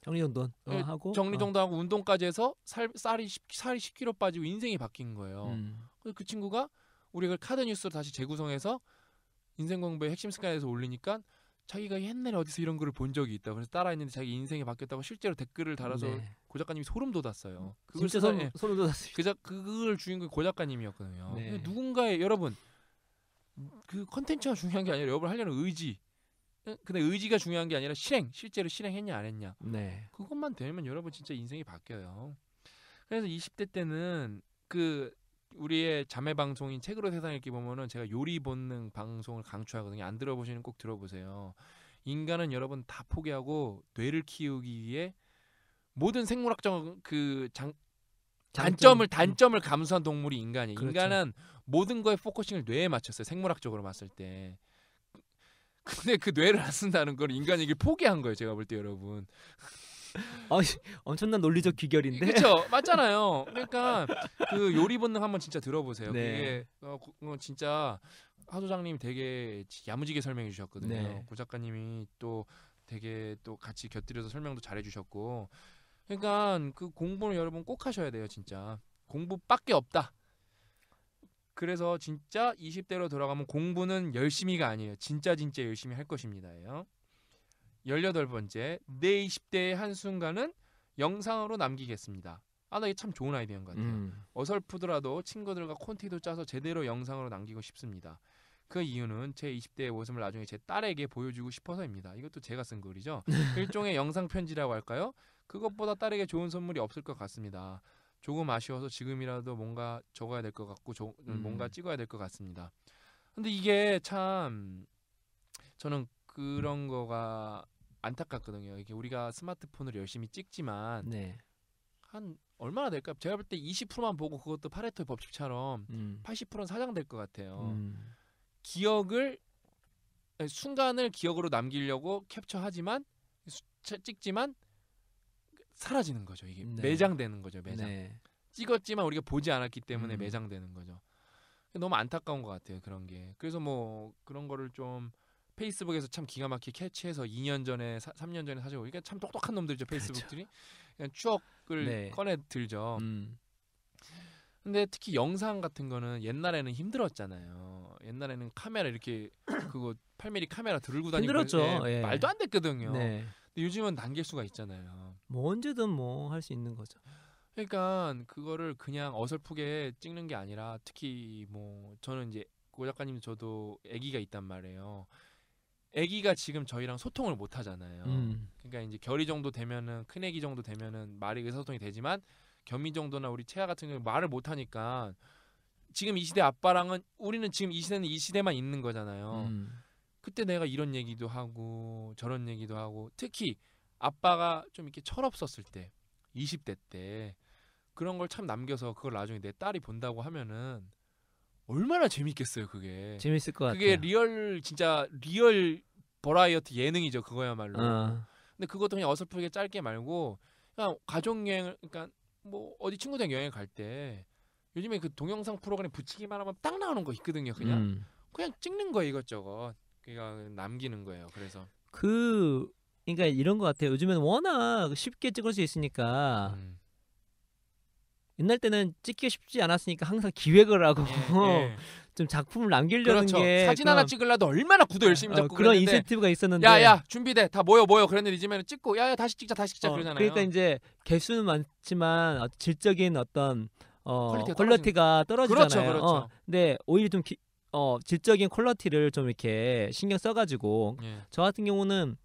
정리정돈 예, 하고 정리정돈하고 운동까지 해서 살이 10kg 빠지고 인생이 바뀐 거예요. 그래서 그 친구가 우리가 카드 뉴스로 다시 재구성해서 인생 공부의 핵심 습관에서 올리니까 자기가 옛날에 어디서 이런 거를 본 적이 있다. 그래서 따라했는데 자기 인생이 바뀌었다고 실제로 댓글을 달아서 네. 고 작가님이 소름 돋았어요. 진짜 소름 돋았어요. 그걸 주인공이 고 작가님이었거든요. 네. 누군가의 여러분 그 컨텐츠가 중요한 게 아니라 여러분 하려는 의지. 근데 의지가 중요한 게 아니라 실제로 실행했냐 안 했냐. 네. 그것만 되면 여러분 진짜 인생이 바뀌어요. 그래서 20대 때는 그 우리의 자매 방송인 책으로 세상 읽기 보면은 제가 요리 본능 방송을 강추하거든요. 안 들어보시는 꼭 들어보세요. 인간은 여러분 다 포기하고 뇌를 키우기 위해 모든 생물학적 그 단점을 감수한 동물이 인간이에요. 그렇죠. 인간은 모든 거에 포커싱을 뇌에 맞췄어요. 생물학적으로 봤을 때. 근데 그 뇌를 안 쓴다는 건 인간에게 포기한 거예요. 제가 볼 때 여러분. 엄청난 논리적 귀결인데. 그렇죠, 맞잖아요. 그러니까 그 요리 본능 한번 진짜 들어보세요. 네. 그게 진짜 하 소장님이 되게 야무지게 설명해 주셨거든요. 네. 고 작가님이 또 되게 또 같이 곁들여서 설명도 잘해 주셨고. 그러니까 그 공부는 여러분 꼭 하셔야 돼요. 진짜 공부밖에 없다. 그래서 진짜 20대로 돌아가면 공부는 열심히가 아니에요. 진짜 열심히 할 것입니다예요. 18번째, 내 20대의 한순간은 영상으로 남기겠습니다. 나 이게 참 좋은 아이디어인 것 같아요. 어설프더라도 친구들과 콘티도 짜서 제대로 영상으로 남기고 싶습니다. 그 이유는 제 20대의 모습을 나중에 제 딸에게 보여주고 싶어서입니다. 이것도 제가 쓴 글이죠. 일종의 영상 편지라고 할까요? 그것보다 딸에게 좋은 선물이 없을 것 같습니다. 조금 아쉬워서 지금이라도 뭔가 적어야 될 것 같고 뭔가 찍어야 될 것 같습니다. 근데 이게 참 저는 그런 거가 안타깝거든요. 이게 우리가 스마트폰으로 열심히 찍지만 네. 한 얼마나 될까요? 제가 볼 때 20%만 보고 그것도 파레토의 법칙처럼 80%는 사장될 것 같아요. 순간을 기억으로 남기려고 캡처하지만 찍지만 사라지는 거죠. 이게 네. 매장되는 거죠. 매장. 네. 찍었지만 우리가 보지 않았기 때문에 매장되는 거죠. 너무 안타까운 것 같아요. 그런 게. 그래서 뭐 그런 거를 좀 페이스북에서 참 기가 막히게 캐치해서 2년 전에 3년 전에 사실 우리가 참 똑똑한 놈들이죠. 페이스북들이. 그냥 추억을 네. 꺼내 들죠. 근데 특히 영상 같은 거는 옛날에는 힘들었잖아요. 옛날에는 카메라 이렇게 그거 8mm 카메라 들고 다니고 힘들었죠. 예. 말도 안 됐거든요. 네. 근데 요즘은 남길 수가 있잖아요. 뭐 언제든 뭐 할 수 있는 거죠. 그러니까 그거를 그냥 어설프게 찍는 게 아니라 특히 뭐 저는 이제 고 작가님 저도 아기가 있단 말이에요. 아기가 지금 저희랑 소통을 못 하잖아요. 그러니까 이제 결이 정도 되면은 큰 아기 정도 되면은 말이 의사소통이 되지만 겸이 정도나 우리 채아 같은 경우 말을 못 하니까 지금 이 시대 아빠랑은 우리는 지금 이 시대는 이 시대만 있는 거잖아요. 그때 내가 이런 얘기도 하고 저런 얘기도 하고 특히 아빠가 좀 이렇게 철없었을 때 20대 때 그런 걸 참 남겨서 그걸 나중에 내 딸이 본다고 하면은 얼마나 재밌겠어요. 그게 재밌을 것 같아요. 그게 진짜 리얼 버라이어티 예능이죠. 그거야말로. 근데 그것도 그냥 어설프게 짧게 말고 그냥 가족 여행을 그러니까 뭐 어디 친구들이랑 여행 갈 때 요즘에 그 동영상 프로그램 붙이기만 하면 딱 나오는 거 있거든요. 그냥 찍는 거예요. 이것저것 그러니까 남기는 거예요. 그래서 그러니까 이런 것 같아요. 요즘엔 워낙 쉽게 찍을 수 있으니까 옛날 때는 찍기 쉽지 않았으니까 항상 기획을 하고 예. 좀 작품을 남기려는 그렇죠. 게 사진 하나 찍으려도 얼마나 구도 열심히 잡고 그런 그랬는데 인센티브가 있었는데 야야 준비돼 다 모여 그랬는데 요즘에는 찍고 야야 다시 찍자 그러잖아요. 그러니까 이제 개수는 많지만 질적인 어떤 퀄리티가 떨어지잖아요. 그렇죠. 근데 오히려 좀 질적인 퀄리티를 좀 이렇게 신경 써가지고 저 같은 경우는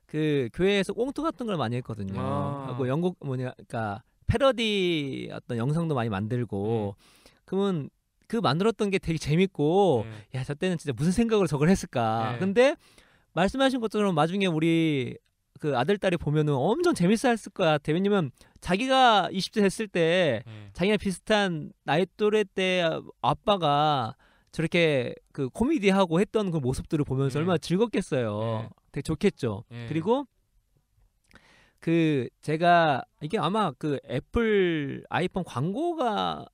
그 교회에서 꽁트 같은 걸 많이 했거든요. 하고 영국 그러니까 패러디 어떤 영상도 많이 만들고 그러면 그 만들었던 게 되게 재밌고 야 저 때는 진짜 무슨 생각으로 저걸 했을까. 근데 말씀하신 것처럼 나중에 우리 그 아들 딸이 보면은 엄청 재밌어했을 것 같아요. 왜냐면 자기가 20대 됐을 때 자기랑 비슷한 나이 또래 때 아빠가 저렇게 그 코미디하고 했던 그 모습들을 보면서 얼마나 즐겁겠어요. 되게 좋겠죠. 그리고 그 제가 이게 아마 그 애플 아이폰 광고가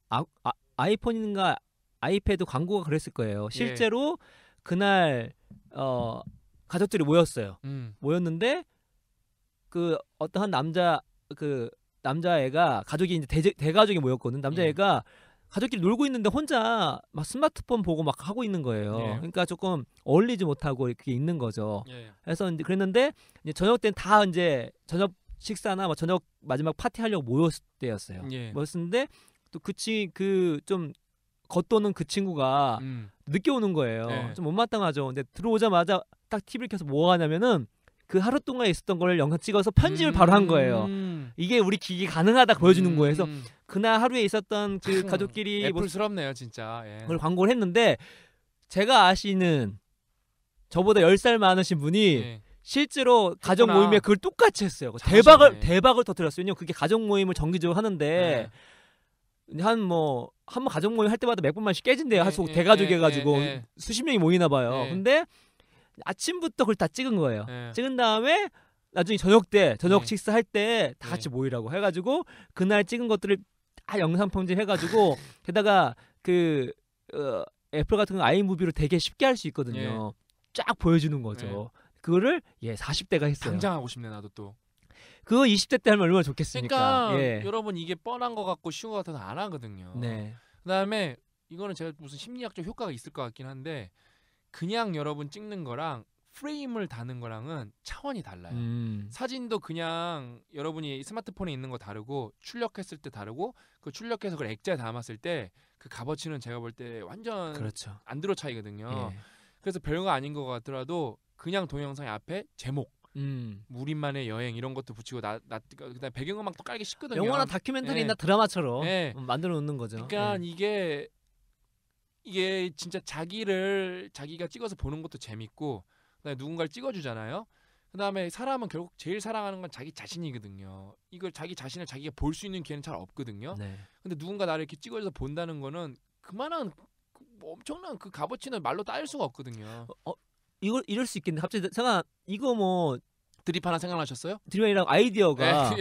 아이폰인가 아이패드 광고가 그랬을 거예요. 실제로 그날 가족들이 모였어요. 모였는데 그 어떤 한 남자애가 가족이 이제 대가족이 모였거든. 남자애가 가족끼리 놀고 있는데 혼자 막 스마트폰 보고 막 하고 있는 거예요. 예. 그러니까 조금 어울리지 못하고 이렇게 있는 거죠. 예. 그래서 이제 그랬는데 이제 저녁 때는 다 이제 저녁 식사나 뭐 저녁 마지막 파티 하려고 모였을 때였어요. 예. 모였는데 또 그 좀 겉도는 그 친구가 늦게 오는 거예요. 네. 좀 못마땅하죠. 근데 들어오자마자 딱 TV를 켜서 뭐 하냐면은 그 하루 동안 있었던 걸 영상 찍어서 편집을 바로 한 거예요. 이게 우리 기기 가능하다 보여주는 거예요. 그래서 그날 하루에 있었던 그 가족끼리 애플스럽네요, 진짜. 예. 그걸 광고를 했는데 제가 아시는 저보다 10살 많으신 분이 예. 실제로 가족 했구나. 모임에 그걸 똑같이 했어요. 잘하셨네. 대박을 터뜨렸어요. 왜냐면 그게 가족 모임을 정기적으로 하는데 한 번 가족 모임 할 때마다 몇 번만씩 깨진대요. 하수 대가족이 해가지고 수십 명이 모이나 봐요. 근데 아침부터 그걸 다 찍은 거예요. 찍은 다음에 나중에 저녁 식사할 때 다 같이 모이라고 해가지고 그날 찍은 것들을 다 영상 편집해가지고 게다가 그 애플 같은 거 아이무비로 되게 쉽게 할 수 있거든요. 쫙 보여주는 거죠. 그거를 40대가 했어요. 당장 하고 싶네 나도 또. 그거 20대 때 하면 얼마나 좋겠습니까? 그러니까 여러분 이게 뻔한 거 같고 쉬운 거 같아서 안 하거든요. 네. 그다음에 이거는 제가 무슨 심리학적 효과가 있을 것 같긴 한데 그냥 여러분 찍는 거랑 프레임을 다는 거랑은 차원이 달라요. 사진도 그냥 여러분이 스마트폰에 있는 거 다르고 출력했을 때 다르고 그 출력해서 그걸 액자에 담았을 때 그 값어치는 제가 볼 때 완전 그렇죠. 안 들어 차이거든요. 그래서 별거 아닌 것 같더라도 그냥 동영상 앞에 제목 우리만의 여행 이런 것도 붙이고 그다음에 배경음악도 깔기 쉽거든요. 영화나 다큐멘터리나 드라마처럼 만들어 놓는 거죠. 그러니까 이게 진짜 자기가 찍어서 보는 것도 재밌고 그다음에 누군가를 찍어주잖아요. 그다음에 사람은 결국 제일 사랑하는 건 자기 자신이거든요. 이걸 자기 자신을 자기가 볼 수 있는 기회는 잘 없거든요. 근데 누군가 나를 이렇게 찍어줘서 본다는 거는 그만한 엄청난 그 값어치는 말로 따질 수가 없거든요. 이럴 수 있겠네. 갑자기 제가 이거 뭐 드립 하나 생각나셨어요? 드립이랑 아이디어가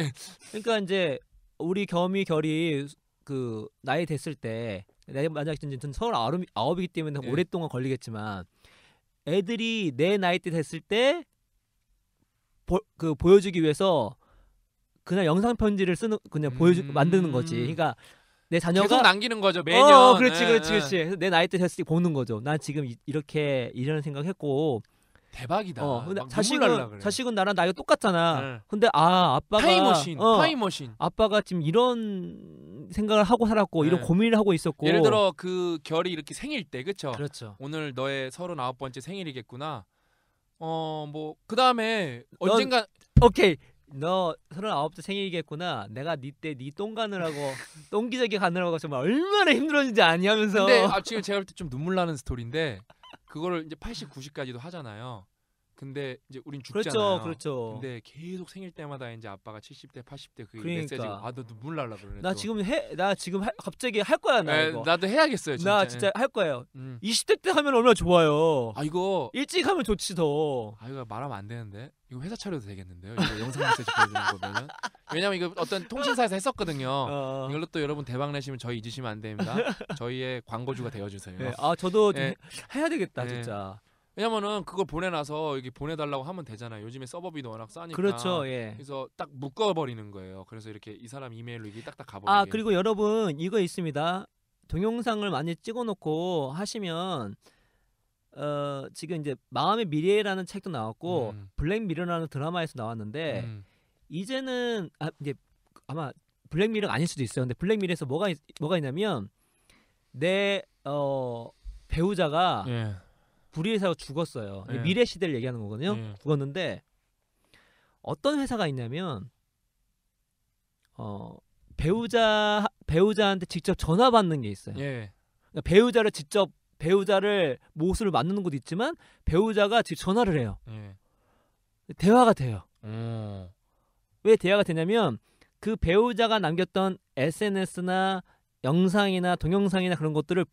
그러니까 이제 우리 결이 그 나이 됐을 때 내가 만약에 이제 39이기 때문에 오랫동안 걸리겠지만 애들이 내 나이 때 됐을 때 보여주기 위해서 그냥 영상 편지를 그냥 만드는 거지. 그러니까 내 자녀가 계속 남기는 거죠 매년. 그렇지. 그래서 내 나이 때 됐을 때 보는 거죠. 난 지금 이렇게 이런 생각했고 대박이다. 근데 자식은 나랑 나이가 똑같잖아. 근데 아빠가 타임머신. 아빠가 지금 이런 생각을 하고 살았고 이런 고민을 하고 있었고. 예를 들어 그 결이 이렇게 생일 때 그렇죠. 오늘 너의 39번째 생일이겠구나. 뭐 그다음에 언젠가 오케이. 너 39째 생일이겠구나. 내가 네 똥 가느라고 똥기저귀 가느라고 정말 얼마나 힘들었는지 아니 하면서. 근데 지금 제가 볼 때 좀 눈물 나는 스토리인데 그거를 이제 80, 90까지도 하잖아요. 근데 이제 우린 죽잖아요. 그렇죠. 근데 계속 생일 때마다 이제 아빠가 70대, 80대 그 그러니까. 메시지가 너 눈물 날라 그러네. 나 지금 갑자기 할 거야 나 이거. 나도 해야겠어요. 진짜. 나 진짜 할 거예요. 20대 때 하면 얼마나 좋아요. 이거 일찍 하면 좋지 더. 이거 말하면 안 되는데 이거 회사 차려도 되겠는데요. 이거 영상 메시지 보여주는 거면은. 왜냐면 이거 어떤 통신사에서 했었거든요. 이걸로 또 여러분 대박 내시면 저희 잊으시면 안 됩니다. 저희의 광고주가 되어주세요. 저도 좀 해야 되겠다 진짜. 왜냐면은 그걸 보내놔서 여기 보내달라고 하면 되잖아요. 요즘에 서버비도 워낙 싸니까. 그렇죠. 그래서 딱 묶어버리는 거예요. 그래서 이렇게 이 사람 이메일로 이게 딱딱 가버리게. 그리고 여러분 이거 있습니다. 동영상을 많이 찍어놓고 하시면 지금 이제 마음의 미래라는 책도 나왔고 블랙미러라는 드라마에서 나왔는데 이제는 이제 아마 블랙미러가 아닐 수도 있어요. 근데 블랙미러에서 뭐가 있냐면 내 배우자가 불의사고 죽었어요. 미래 시대를 얘기하는 거거든요. 죽었는데 어떤 회사가 있냐면 배우자한테 직접 전화 받는 게 있어요. 그러니까 배우자를 모습을 만나는 것도 있지만 배우자가 직접 전화를 해요. 대화가 돼요. 왜 대화가 되냐면 그 배우자가 남겼던 SNS나 영상이나 동영상이나 그런 것들을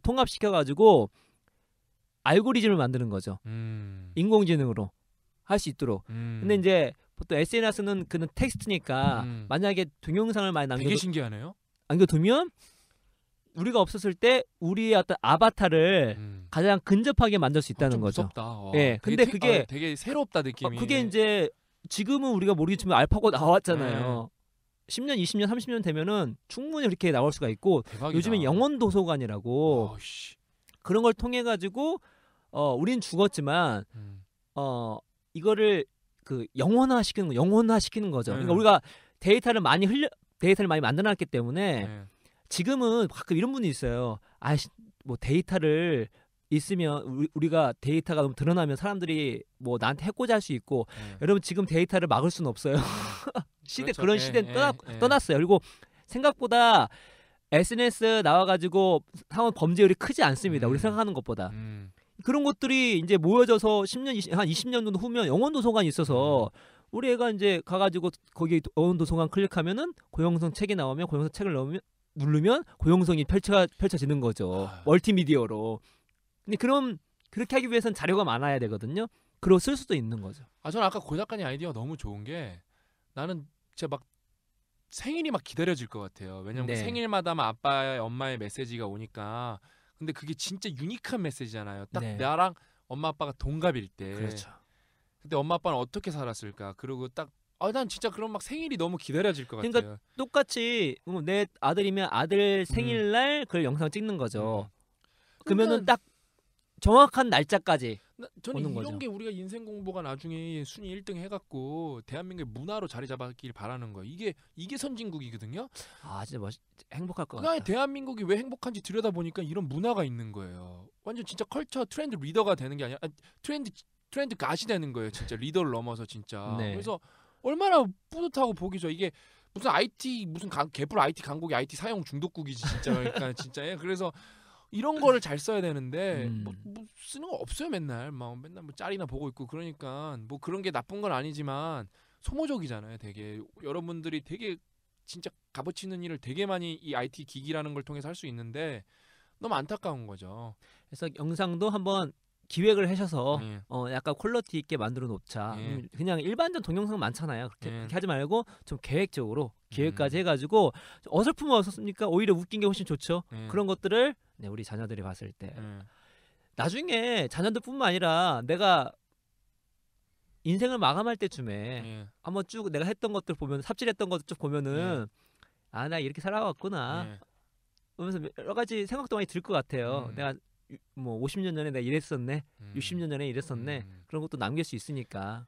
통합시켜가지고 알고리즘을 만드는 거죠. 인공지능으로 할 수 있도록. 근데 이제 보통 SNS는 그는 텍스트니까 만약에 동영상을 많이 되게 신기하네요. 남겨두면 우리가 없었을 때 우리의 어떤 아바타를 가장 근접하게 만들 수 있다는 거죠. 무섭다. 근데 그게 되게 새롭다 느낌이. 그게 이제 지금은 우리가 모르겠지만 알파고 나왔잖아요. 10년, 20년, 30년 되면은 충분히 그렇게 나올 수가 있고 대박이다. 요즘엔 영원 도서관이라고 씨. 그런 걸 통해 가지고 우린 죽었지만 이거를 그 영원화시키는 거죠. 그러니까 우리가 데이터를 많이 만들어놨기 때문에 네. 지금은 가끔 이런 분이 있어요. 뭐 데이터를 있으면 우리가 데이터가 너무 드러나면 사람들이 뭐 나한테 해코지 할 수 있고 여러분 지금 데이터를 막을 수는 없어요. 시대 그렇죠. 그런 시대는 떠났어요. 그리고 생각보다 SNS 나와가지고 상황 범죄율이 크지 않습니다. 우리 생각하는 것보다. 그런 것들이 이제 모여져서 10년, 한 20년 정도 후면 영원 도서관이 있어서 우리 애가 이제 가가지고 거기 영원 도서관 클릭하면은 고영성 책이 나오면 고영성 책을 누르면 고영성이 펼쳐지는 거죠. 멀티미디어로. 근데 그렇게 하기 위해서는 자료가 많아야 되거든요. 그리고 쓸 수도 있는 거죠. 저는 아까 고 작가님 아이디어가 너무 좋은 게 나는 진짜 막 생일이 막 기다려질 것 같아요. 왜냐면 네. 생일마다 막 아빠의 엄마의 메시지가 오니까 근데 그게 진짜 유니크한 메시지잖아요. 딱 네. 나랑 엄마 아빠가 동갑일 때 그렇죠. 그때 엄마 아빠는 어떻게 살았을까? 그리고 딱 난 진짜 그런 막 생일이 너무 기다려질 것 그러니까 같아요. 똑같이 내 아들이면 아들 생일날 그걸 영상 찍는 거죠. 그러면은 딱 정확한 날짜까지 저는 오는 이런 거죠. 게 우리가 인생 공부가 나중에 순위 1등 해갖고 대한민국의 문화로 자리 잡았길 바라는 거예요. 이게 선진국이거든요. 진짜 행복할 것 그냥 같다. 대한민국이 왜 행복한지 들여다보니까 이런 문화가 있는 거예요. 완전 진짜 컬처 트렌드 리더가 되는 게 아니라 트렌드 가시 되는 거예요. 진짜 리더를 넘어서 진짜. 네. 그래서 얼마나 뿌듯하고 복이죠. 이게 무슨 개뿔 IT 강국이 IT 사용 중독국이지 진짜. 그러니까 진짜. 그래서 이런 거를 잘 써야 되는데 뭐 쓰는 거 없어요. 맨날 뭐 짤이나 보고 있고 그러니까 뭐 그런 게 나쁜 건 아니지만 소모적이잖아요. 되게 여러분들이 되게 진짜 값어치는 일을 되게 많이 이 IT 기기라는 걸 통해서 할 수 있는데 너무 안타까운 거죠. 그래서 영상도 한번 기획을 하셔서 예. 약간 퀄리티 있게 만들어 놓자. 예. 그냥 일반적 동영상 많잖아요. 예. 그렇게 하지 말고 좀 계획적으로 기획까지 해가지고 어설프면 어떻습니까? 오히려 웃긴 게 훨씬 좋죠. 그런 것들을 우리 자녀들이 봤을 때 나중에 자녀들뿐만 아니라 내가 인생을 마감할 때쯤에 한번 쭉 내가 했던 것들 보면 삽질했던 것들 쭉 보면은 나 이렇게 살아왔구나. 그러면서 여러 가지 생각도 많이 들 것 같아요. 내가 뭐 50년 전에 내가 이랬었네. 60년 전에 이랬었네. 그런 것도 남길 수 있으니까.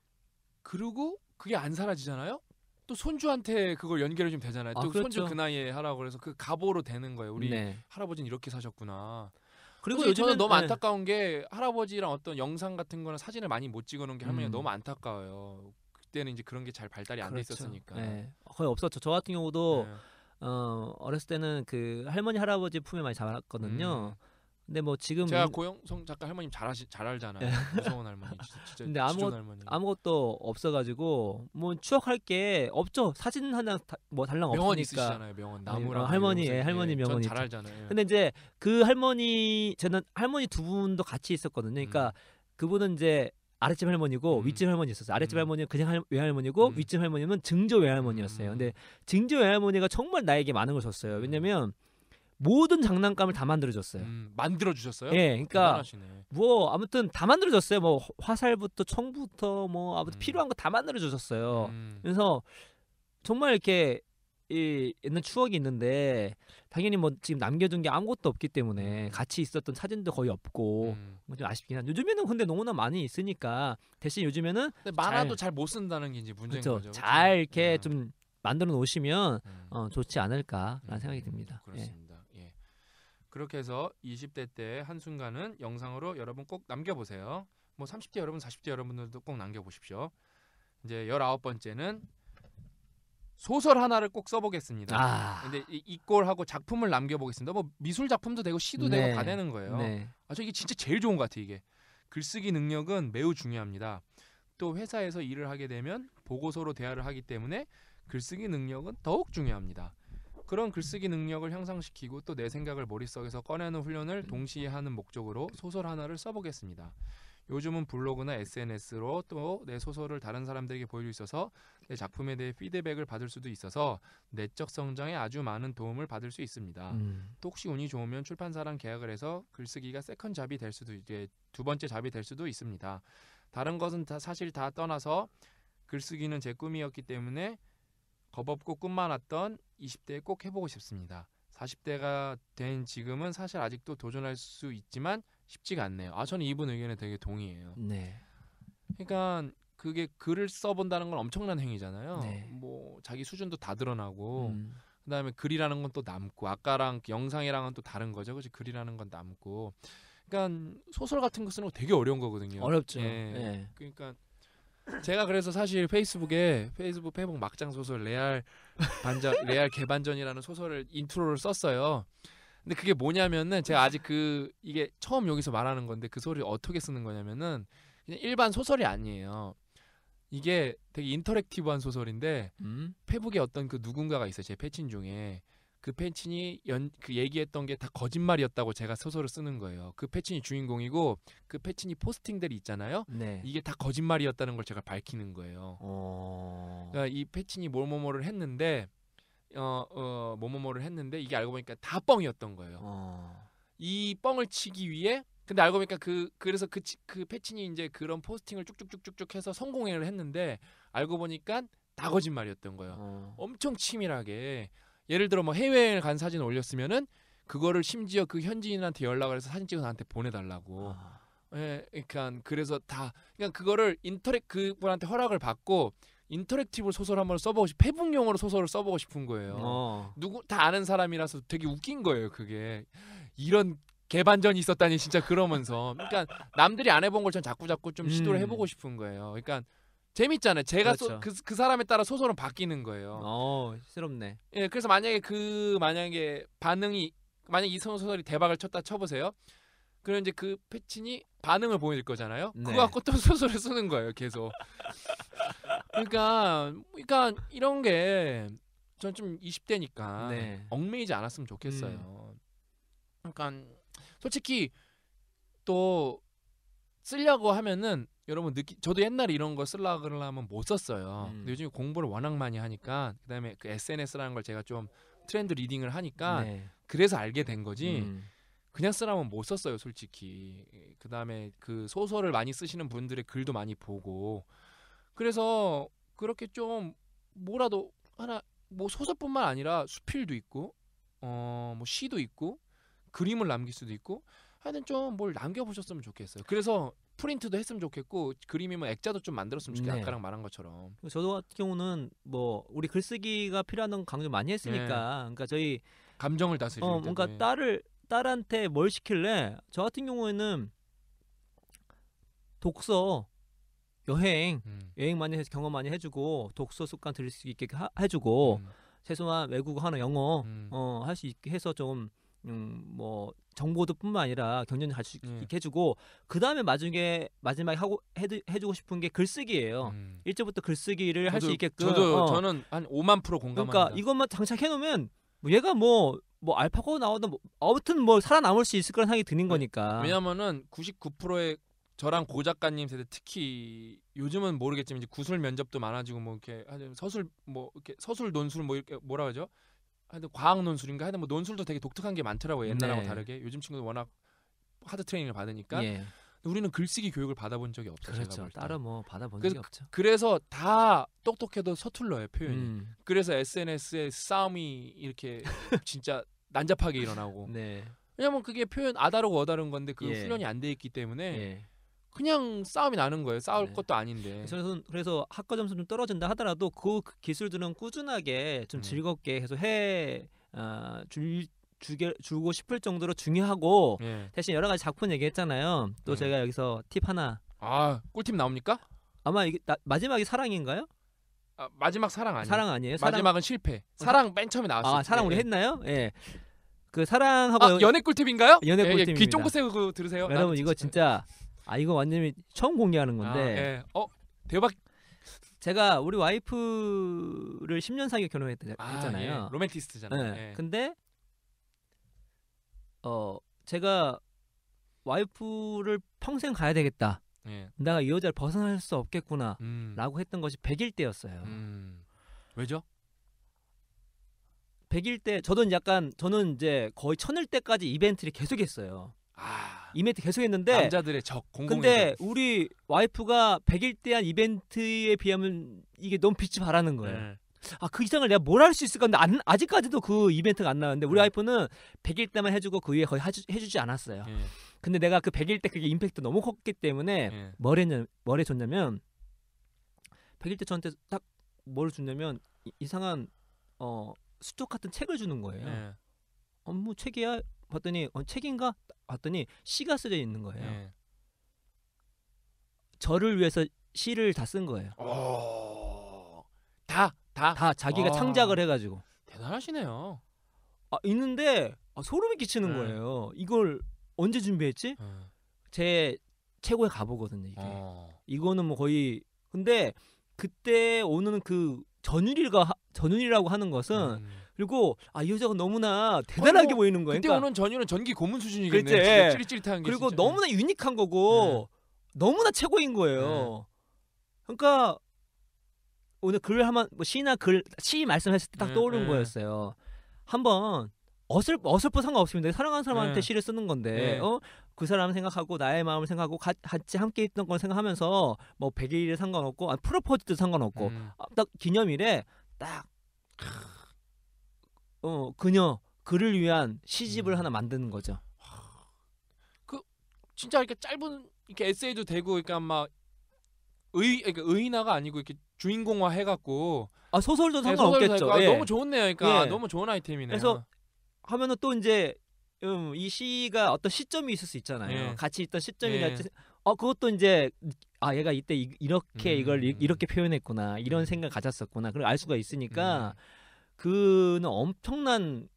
그리고 그게 안 사라지잖아요. 또 손주한테 그걸 연결해 주면 되잖아요. 또 그렇죠. 손주 그 나이에 하라고 그래서 그 가보로 되는 거예요. 우리 할아버지는 이렇게 사셨구나. 그리고 요즘은 저는 너무 안타까운 게 할아버지랑 어떤 영상 같은 거나 사진을 많이 못 찍어놓은 게 할머니가 너무 안타까워요. 그때는 이제 그런 게 잘 발달이 안 돼 있었으니까. 거의 없었죠. 저 같은 경우도 어렸을 때는 그 할머니 할아버지 품에 많이 자랐거든요. 근데 뭐 지금 제가 고영성 작가 할머님 잘 알잖아요. 무서운 할머니 진짜. 근데 아무것도 없어가지고 뭐 추억할 게 없죠. 사진 하나 뭐 달랑 없으니까. 명언 있으시잖아요. 명언 나무랑 할머니 명언이 잘 알잖아요. 근데 이제 그 저는 할머니 두 분도 같이 있었거든요. 그러니까 그분은 이제 아랫집 할머니고 윗집 할머니 있었어요. 아랫집 할머니는 그냥 외할머니고 윗집 할머니는 증조 외할머니였어요. 근데 증조 외할머니가 정말 나에게 많은 걸 줬어요. 왜냐면 모든 장난감을 다 만들어줬어요. 만들어주셨어요? 예, 그러니까 대단하시네. 뭐 아무튼 다 만들어줬어요. 뭐 화살부터 총부터 뭐 아무튼 필요한 거 다 만들어주셨어요. 그래서 정말 이렇게 옛날 추억이 있는데 당연히 뭐 지금 남겨둔 게 아무것도 없기 때문에 같이 있었던 사진도 거의 없고 뭐 좀 아쉽긴 한데 요즘에는 근데 너무나 많이 있으니까 대신 요즘에는 근데 많아도 잘 못 쓴다는 게 이제 문제인 그렇죠. 거죠. 잘 이렇게 좀 만들어 놓으시면 좋지 않을까라는 생각이 듭니다. 그렇습니다. 그렇게 해서 20대 때 한순간은 영상으로 여러분 꼭 남겨보세요. 뭐 30대 여러분, 40대 여러분들도 꼭 남겨보십시오. 이제 19번째는 소설 하나를 꼭 써보겠습니다. 근데 이 꼴하고 작품을 남겨보겠습니다. 뭐 미술 작품도 되고 시도 되고 다 되는 거예요. 저 이게 진짜 제일 좋은 것 같아요. 이게 글쓰기 능력은 매우 중요합니다. 또 회사에서 일을 하게 되면 보고서로 대화를 하기 때문에 글쓰기 능력은 더욱 중요합니다. 그런 글쓰기 능력을 향상시키고 또 내 생각을 머릿속에서 꺼내는 훈련을 동시에 하는 목적으로 소설 하나를 써보겠습니다. 요즘은 블로그나 SNS로 또 내 소설을 다른 사람들에게 보일 수 있어서 내 작품에 대해 피드백을 받을 수도 있어서 내적 성장에 아주 많은 도움을 받을 수 있습니다. 또 혹시 운이 좋으면 출판사랑 계약을 해서 글쓰기가 세컨 잡이 될 수도 이제 두 번째 잡이 될 수도 있습니다. 다른 것은 사실 다 떠나서 글쓰기는 제 꿈이었기 때문에 겁없고 꿈 많았던 20대에 꼭 해보고 싶습니다. 40대가 된 지금은 사실 아직도 도전할 수 있지만 쉽지가 않네요. 저는 이분 의견에 되게 동의해요. 네. 그러니까 그게 글을 써본다는 건 엄청난 행위잖아요. 네. 뭐 자기 수준도 다 드러나고 그다음에 글이라는 건 또 남고 아까랑 영상이랑은 또 다른 거죠. 그렇지? 글이라는 건 남고. 그러니까 소설 같은 거 쓰는 거 되게 어려운 거거든요. 어렵죠. 예. 예. 그러니까 제가 그래서 사실 페이스북 막장 소설 레알 개반전이라는 소설을 인트로를 썼어요. 근데 그게 뭐냐면은 제가 아직 이게 처음 여기서 말하는 건데 그 소리를 어떻게 쓰는 거냐면은 그냥 일반 소설이 아니에요. 이게 되게 인터랙티브한 소설인데 페북에 어떤 그 누군가가 있어요. 제 패친 중에 그 패친이 그 얘기했던 게 다 거짓말이었다고 제가 소설을 쓰는 거예요. 그 패친이 주인공이고 그 패친이 포스팅들이 있잖아요. 네. 이게 다 거짓말이었다는 걸 제가 밝히는 거예요. 그러니까 이 패친이 뭐뭐뭐를 했는데 뭐뭐뭐를 했는데 이게 알고 보니까 다 뻥이었던 거예요. 이 뻥을 치기 위해 근데 알고 보니까 그래서 그 패친이 이제 그런 포스팅을 쭉쭉쭉쭉 해서 성공을 했는데 알고 보니까 다 거짓말이었던 거예요. 엄청 치밀하게 예를 들어 뭐 해외여행을 간 사진을 올렸으면은 그거를 심지어 그 현지인한테 연락을 해서 사진 찍어서 나한테 보내달라고. 예, 그러니까 그래서 그러니까 그거를 그분한테 허락을 받고 인터랙티브 소설 한번 써보고 페북용어로 소설을 써보고 싶은 거예요. 누구 다 아는 사람이라서 되게 웃긴 거예요. 그게 이런 개반전이 있었다니 진짜 그러면서 그러니까 남들이 안 해본 걸 전 자꾸 좀 시도를 해보고 싶은 거예요. 그러니까 재밌잖아요. 제가 그렇죠. 그 사람에 따라 소설은 바뀌는 거예요. 새롭네. 예, 그래서 만약에 반응이 만약 이 소설이 대박을 쳤다 쳐보세요. 그럼 이제 그 패친이 반응을 보일 거잖아요. 네. 그거 갖고 또 소설을 쓰는 거예요. 계속. 그러니까 이런 게 전 좀 20대니까 네. 얽매이지 않았으면 좋겠어요. 그러니까 솔직히 또 쓰려고 하면은 여러분 저도 옛날에 이런 거 쓰려고 하면 못 썼어요. 근데 요즘 공부를 워낙 많이 하니까 그다음에 그 SNS라는 걸 제가 좀 트렌드 리딩을 하니까 네. 그래서 알게 된 거지. 그냥 쓰라면 못 썼어요, 솔직히. 그다음에 그 소설을 많이 쓰시는 분들의 글도 많이 보고. 그래서 그렇게 좀 뭐라도 하나 뭐 소설뿐만 아니라 수필도 있고 뭐 시도 있고 그림을 남길 수도 있고 하여튼 좀 뭘 남겨보셨으면 좋겠어요. 그래서 프린트도 했으면 좋겠고 그림이면 액자도 좀 만들었으면 좋겠어요. 네. 아까랑 말한 것처럼. 저도 같은 경우는 뭐 우리 글쓰기가 필요하다는 강조 많이 했으니까 그러니까 저희 감정을 다스릴 때 뭔가 딸한테 뭘 시킬래? 저 같은 경우에는 독서, 여행 많이 해서 경험 많이 해주고 독서 습관 들일 수 있게 해주고 최소한 외국어 하나 영어 할 수 있게 해서 좀 뭐 정보도뿐만 아니라 경전을 할 수 있게 해주고 그 다음에 마지막에 해주고 싶은 게 글쓰기예요. 일찍부터 글쓰기를 할 수 있게끔. 저는 한 5만% 공감합니다. 그러니까 이것만 장착해 놓으면 얘가 뭐 알파고 나오든 아무튼 뭐 살아남을 수 있을 거란 생각이 드는 거니까. 왜냐면은 99%의 저랑 고 작가님 세대 특히 요즘은 모르겠지만 이제 구술 면접도 많아지고 뭐 이렇게 서술 뭐 이렇게 서술 논술 뭐 이렇게 뭐라 그러죠? 하여튼 과학 논술인가 하여튼 뭐 논술도 되게 독특한 게 많더라고요. 옛날하고 다르게. 요즘 친구들 워낙 하드 트레이닝을 받으니까. 예. 우리는 글쓰기 교육을 받아본 적이 없어요. 그렇죠. 따로 뭐 받아본 적이 없죠. 그래서 다 똑똑해도 서툴러요, 표현이. 그래서 SNS에 싸움이 이렇게 진짜 난잡하게 일어나고. 네. 왜냐면 그게 표현 아다르고 어다른 건데 그 훈련이 안 돼 있기 때문에 그냥 싸움이 나는 거예요. 싸울 것도 아닌데. 그래서 학과 점수 좀 떨어진다 하더라도 그 기술들은 꾸준하게 좀 즐겁게 계속 주고 싶을 정도로 중요하고 대신 여러 가지 작품 얘기했잖아요. 또 제가 여기서 팁 하나. 꿀팁 나옵니까? 아마 이게 마지막이 사랑인가요? 마지막 사랑 아니에요. 사랑 아니에요? 마지막은 실패. 사랑 맨 처음에 나왔어요. 사랑 우리 했나요? 예. 그 사랑하고 연애 꿀팁인가요? 연애 꿀팁입니다. 귀 쫑긋 세우고 들으세요. 여러분 이거 진짜 이거 완전히 처음 공개하는 건데. 대박. 제가 우리 와이프를 10년 사귀어 결혼했잖아요. 로맨티스트잖아요. 근데 제가 와이프를 평생 가야 되겠다. 내가 이 여자를 벗어날 수 없겠구나 라고 했던 것이 100일 때였어요. 왜죠? 100일 때 저는 이제 거의 1000일 때까지 이벤트를 계속했어요. 이벤트 계속 했는데 남자들의 적 공공의 근데 적. 우리 와이프가 100일 때 한 이벤트에 비하면 이게 너무 빛이 바라는 거예요. 네. 아, 그 이상을 내가 뭘 할 수 있을까? 근데 아직까지도 그 이벤트가 안 나왔는데 우리 와이프는 100일 때만 해주고 그 위에 거의 해주지 않았어요. 예. 근데 내가 그 100일 때 그게 임팩트 너무 컸기 때문에 예. 뭘 해줬냐면 100일 때 저한테 딱 뭘 줬냐면 이상한 수족 같은 책을 주는 거예요. 예. 뭐 책이야? 봤더니 책인가? 봤더니 시가 쓰여 있는 거예요. 예. 저를 위해서 시를 다 쓴 거예요. 다 자기가 아. 창작을 해가지고. 대단하시네요. 있는데 소름이 끼치는 네. 거예요. 이걸 언제 준비했지? 제 최고의 가보거든요. 이게. 이거는 뭐 거의 근데 그때 오는 그 전율이라고 하는 것은 그리고 이 여자가 너무나 대단하게 뭐, 보이는 거예요. 그때 그러니까, 오는 전율은 전기 고문 수준이겠네. 그렇지. 진짜 찌릿찌릿한 게. 그리고 진짜. 너무나 유니크한 거고 너무나 최고인 거예요. 그러니까 오늘 글 한번 뭐 시 말씀했을 때 딱 떠오르는 거였어요. 한번 어설퍼 상관없습니다. 사랑하는 사람한테 시를 쓰는 건데 그 사람 생각하고 나의 마음을 생각하고 같이 함께 있던 걸 생각하면서 뭐 100일이 상관없고 프로포즈도 상관없고 딱 기념일에 딱 그를 위한 시집을 하나 만드는 거죠. 진짜 이렇게 짧은 이렇게 에세이도 되고 그러니까 막 그러니까 의인화가 아니고 이렇게 주인공화 해갖고 소설도 상관없겠죠. 너무 좋네요. 그러니까 예. 너무 좋은 아이템이네요. 그래서 하면은 또 이제 이 시가 어떤 시점이 있을 수 있잖아요. 예. 같이 있던 시점이 예. 그것도 이제 얘가 이때 이렇게 이걸 이렇게 표현했구나 이런 생각 가졌었구나 그걸 알 수가 있으니까 그는 엄청난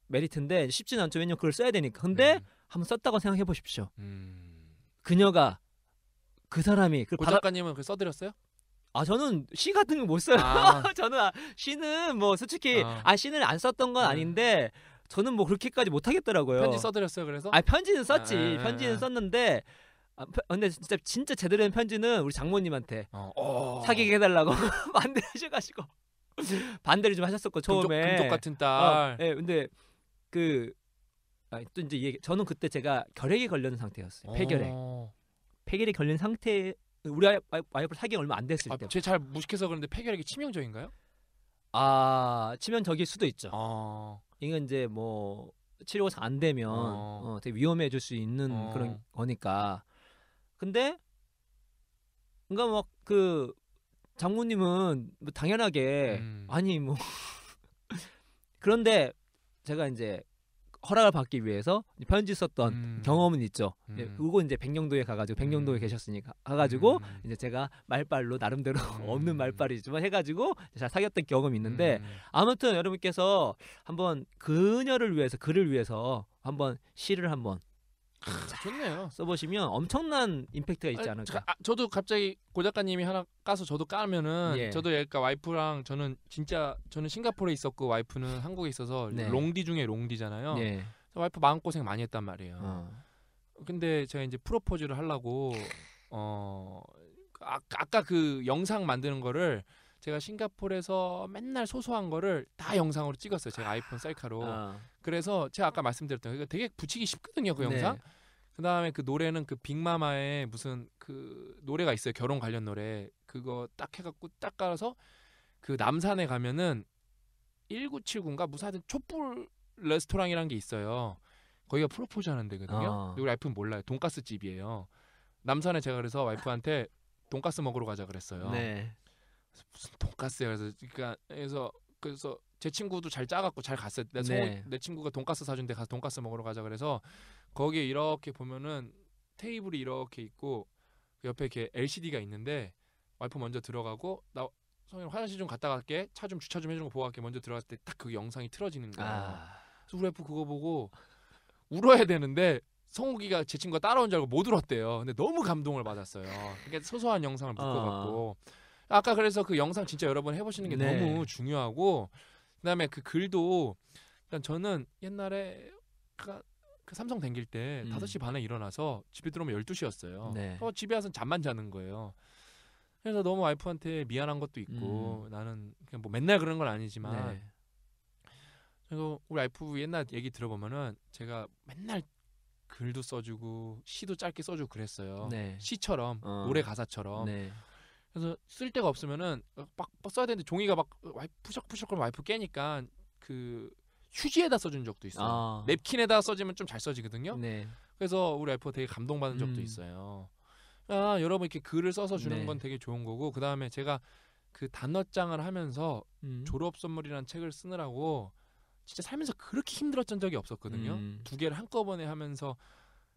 메리트인데 쉽지는 않죠. 왜냐면 그걸 써야 되니까. 근데 한번 썼다고 생각해 보십시오. 그녀가 그 사람이 고 작가님은 그걸 써드렸어요? 저는 시 같은 거 못 써요. 저는 시는 뭐 솔직히 시는 안 썼던 건 아닌데 저는 뭐 그렇게까지 못 하겠더라고요. 편지 써드렸어요. 그래서? 편지는 썼지. 편지는 썼는데 근데 진짜 제대로 된 편지는 우리 장모님한테 사귀게 해달라고 반대하셔가지고 반대를 좀 하셨었고 처음에 금쪽 같은 딸. 근데 또 이제 저는 그때 제가 결핵이 걸려는 상태였어요. 폐결에 걸린 상태. 우리 와이프 사귀기 얼마 안 됐을 때. 제 잘 무식해서 그런데 폐결핵이 치명적인가요? 치명적일 수도 있죠. 이건 이제 뭐 치료가 잘 안 되면 되게 위험해질 수 있는 그런 거니까. 근데 그러니까 막 그 장모님은 뭐 당연하게 아니 뭐 그런데 제가 이제 허락을 받기 위해서 편지 썼던 경험은 있죠. 그거 이제 백령도에 가가지고 백령도에 계셨으니까 가가지고 이제 제가 말빨로 나름대로 없는 말빨이지만 해가지고 잘 사귀었던 경험이 있는데 아무튼 여러분께서 한번 그녀를 위해서 그를 위해서 한번 시를 한번 좋네요. 써보시면 엄청난 임팩트가 있지 않을까. 저도 갑자기 고 작가님이 하나 까서 저도 까면은 저도 그러니까 와이프랑 저는 싱가포르에 있었고 와이프는 한국에 있어서 롱디 중에 롱디잖아요. 와이프 마음고생 많이 했단 말이에요. 근데 제가 이제 프로포즈를 하려고 아까 그 영상 만드는 거를 제가 싱가포르에서 맨날 소소한 거를 다 영상으로 찍었어요. 제가 아이폰 셀카로. 그래서 제가 아까 말씀드렸던 이거 되게 붙이기 쉽거든요. 그 영상. 그다음에 그 노래는 그 빅마마의 무슨 그 노래가 있어요. 결혼 관련 노래. 그거 딱 해갖고 딱 깔아서 그 남산에 가면은 1979인가 무슨 하여튼 촛불 레스토랑이라는 게 있어요. 거기가 프로포즈 하는 데거든요. 우리 와이프는 몰라요. 돈가스 집이에요. 남산에 제가 그래서 와이프한테 돈가스 먹으러 가자 그랬어요. 무슨 돈가스야. 그래서 제 친구도 잘 짜갖고 잘 갔어요. 내 친구가 돈가스 사준데 가서 돈가스 먹으러 가자 그래서 거기에 이렇게 보면은 테이블이 이렇게 있고 그 옆에 이렇게 LCD가 있는데 와이프 먼저 들어가고 나 성현 화장실 좀 갔다 갈게. 차 좀 주차 좀 해주는 거 보고 갈게. 먼저 들어갔을 때 딱 그 영상이 틀어지는 거야. 그래서 우리 와이프 그거 보고 울어야 되는데 성욱이가 제 친구가 따라온 줄 알고 못 울었대요. 근데 너무 감동을 받았어요. 그러니까 소소한 영상을 묶어갖고 아까 그래서 그 영상 진짜 여러 번 해보시는 게 너무 중요하고 그다음에 그 글도 일단 저는 옛날에 그 삼성 댕길 때 5시 반에 일어나서 집에 들어오면 12시였어요. 집에 와서 잠만 자는 거예요. 그래서 너무 와이프한테 미안한 것도 있고 나는 그냥 뭐 맨날 그런 건 아니지만 그래서 우리 와이프 옛날 얘기 들어보면은 제가 맨날 글도 써주고 시도 짧게 써주고 그랬어요. 네. 시처럼 노래 가사처럼. 네. 그래서 쓸 데가 없으면은 막 써야 되는데 종이가 막 푸석푸석거리면 와이프 깨니까 그 휴지에다 써준 적도 있어요. 냅킨에다 써지면 좀 잘 써지거든요. 네. 그래서 우리 와이프가 되게 감동받은 적도 있어요. 아, 여러분 이렇게 글을 써서 주는 네. 건 되게 좋은 거고, 그 다음에 제가 그 단어장을 하면서 졸업 선물이라는 책을 쓰느라고 진짜 살면서 그렇게 힘들었던 적이 없었거든요. 2개를 한꺼번에 하면서,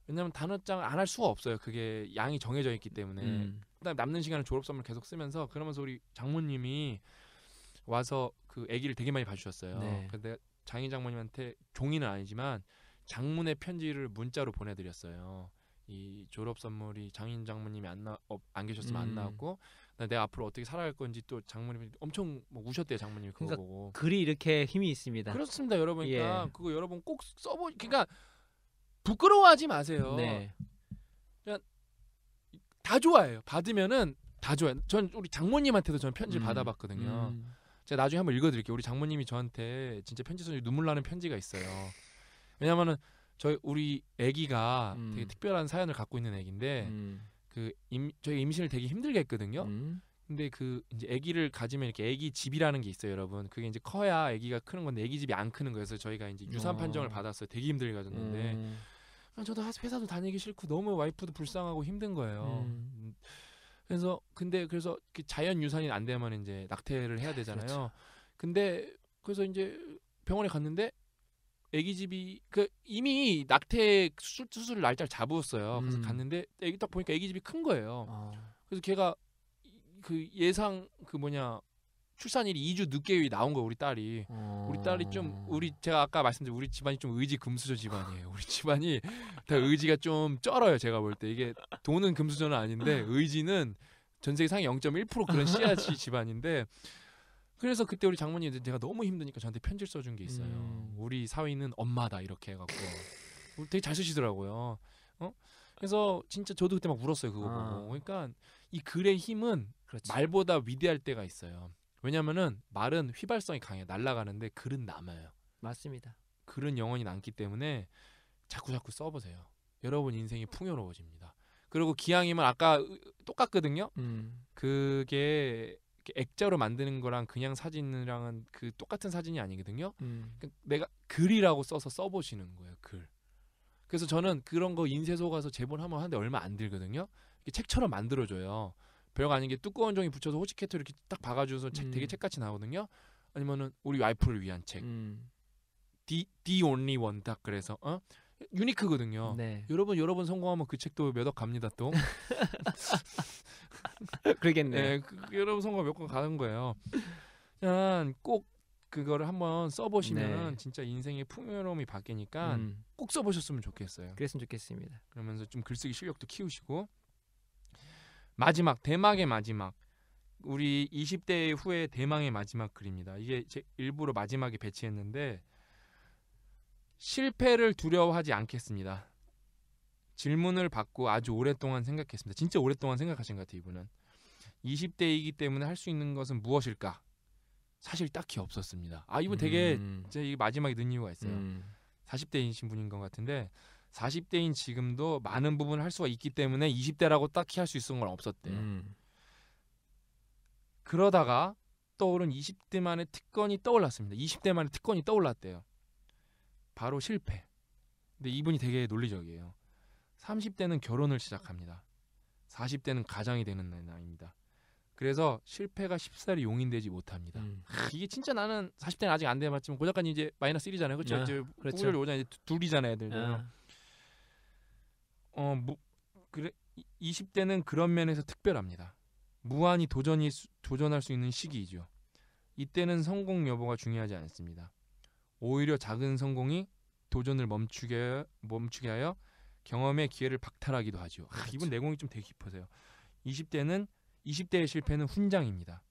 왜냐면 단어장을 안 할 수가 없어요. 그게 양이 정해져 있기 때문에. 그다음에 남는 시간을 졸업 선물 계속 쓰면서, 그러면서 우리 장모님이 와서 그 아기를 되게 많이 봐주셨어요. 네. 근데 장인 장모님한테 종이는 아니지만 장문의 편지를 문자로 보내드렸어요. 이 졸업 선물이 장인 장모님이 안 계셨으면 안 나왔고, 내가 앞으로 어떻게 살아갈 건지 또 장모님이 엄청 뭐 우셨대요. 장모님이 그거 그러니까 보고. 글이 이렇게 힘이 있습니다. 그렇습니다, 여러분. 그러니까 예. 그거 여러분 꼭 그러니까 부끄러워하지 마세요. 네. 다 좋아해요. 받으면은 다 좋아요. 전 우리 장모님한테도 전 편지를 받아봤거든요. 제가 나중에 한번 읽어드릴게요. 우리 장모님이 저한테 진짜 편지 써서 눈물 나는 편지가 있어요. 왜냐면은 우리 아기가 되게 특별한 사연을 갖고 있는 아기인데 저희 임신을 되게 힘들게 했거든요. 근데 그 이제 아기를 가지면 이렇게 아기 집이라는 게 있어요, 여러분. 그게 이제 커야 아기가 크는 건데 아기 집이 안 크는 거여서 저희가 이제 유산 판정을 받았어요. 되게 힘들게 가졌는데 저도 회사도 다니기 싫고 너무 와이프도 불쌍하고 힘든 거예요. 그래서 자연 유산이 안 되면 이제 낙태를 해야 되잖아요. 그렇죠. 근데 그래서 이제 병원에 갔는데 아기 집이 이미 낙태 수술 날짜를 잡았어요. 그래서 갔는데 아기 딱 보니까 아기 집이 큰 거예요. 그래서 걔가 그 예상 출산일이 2주 늦게 나온 거예요, 우리 딸이. 우리 딸이 좀 제가 아까 말씀드린 우리 집안이 좀 의지 금수저 집안이에요. 우리 집안이 다 의지가 좀 쩔어요. 제가 볼 때 이게 돈은 금수저는 아닌데 의지는 전 세계 상위 0.1% 그런 씨앗이 집안인데, 그래서 그때 우리 장모님이 제가 너무 힘드니까 저한테 편지를 써준 게 있어요. 우리 사위는 엄마다 이렇게 해갖고 되게 잘 쓰시더라고요. 그래서 진짜 저도 그때 막 울었어요, 그거 보고. 그러니까 이 글의 힘은 그렇죠. 말보다 위대할 때가 있어요. 왜냐면은 말은 휘발성이 강해요. 날아가는데 글은 남아요. 맞습니다. 글은 영원히 남기 때문에 자꾸 써보세요. 여러분 인생이 풍요로워집니다. 그리고 기왕이면 아까 똑같거든요. 그게 액자로 만드는 거랑 그냥 사진이랑은 그 똑같은 사진이 아니거든요. 그러니까 내가 글이라고 써보시는 거예요. 글. 그래서 저는 그런 거 인쇄소 가서 제본하면 하는데 얼마 안 들거든요. 책처럼 만들어줘요. 별거 아닌 게 두꺼운 종이 붙여서 호치케트 이렇게 딱 박아줘서 되게 책같이 나오거든요. 아니면은 우리 와이프를 위한 책, The Only One 딱 그래서 유니크거든요. 네. 여러분 성공하면 그 책도 몇 억 갑니다 또. 그러겠네요. 네, 여러분 성공 몇 건 가는 거예요. 그냥 꼭 그거를 한번 써보시면 네. 진짜 인생의 풍요로움이 바뀌니까 꼭 써보셨으면 좋겠어요. 그랬으면 좋겠습니다. 그러면서 좀 글쓰기 실력도 키우시고. 마지막, 대망의 마지막, 우리 20대 후에 대망의 마지막 글입니다. 이게 제 일부러 마지막에 배치했는데, 실패를 두려워하지 않겠습니다. 질문을 받고 아주 오랫동안 생각했습니다. 진짜 오랫동안 생각하신 것 같아요, 이분은. 20대이기 때문에 할 수 있는 것은 무엇일까? 사실 딱히 없었습니다. 이분 되게 이게 마지막에 넣은 이유가 있어요. 40대이신 분인 것 같은데 40대인 지금도 많은 부분을 할 수가 있기 때문에 20대라고 딱히 할 수 있는 건 없었대요. 그러다가 떠오른 20대만의 특권이 떠올랐습니다. 20대만의 특권이 떠올랐대요. 바로 실패. 근데 이분이 되게 논리적이에요. 30대는 결혼을 시작합니다. 40대는 가장이 되는 나이입니다. 그래서 실패가 쉽사리 용인되지 못합니다. 이게 진짜 나는 40대는 아직 안 돼봤지만 고 작가님 이제 마이너스 1이잖아요. 그렇죠? 이제 그렇죠. 오잖아요. 이제 둘이잖아요, 애들. 그래 20대는 그런 면에서 특별합니다. 무한히 도전할 수 있는 시기이죠. 이때는 성공 여부가 중요하지 않습니다. 오히려 작은 성공이 도전을 멈추게 하여 경험의 기회를 박탈하기도 하죠. 이분 내공이 좀 되게 깊으세요. 20대의 실패는 훈장입니다.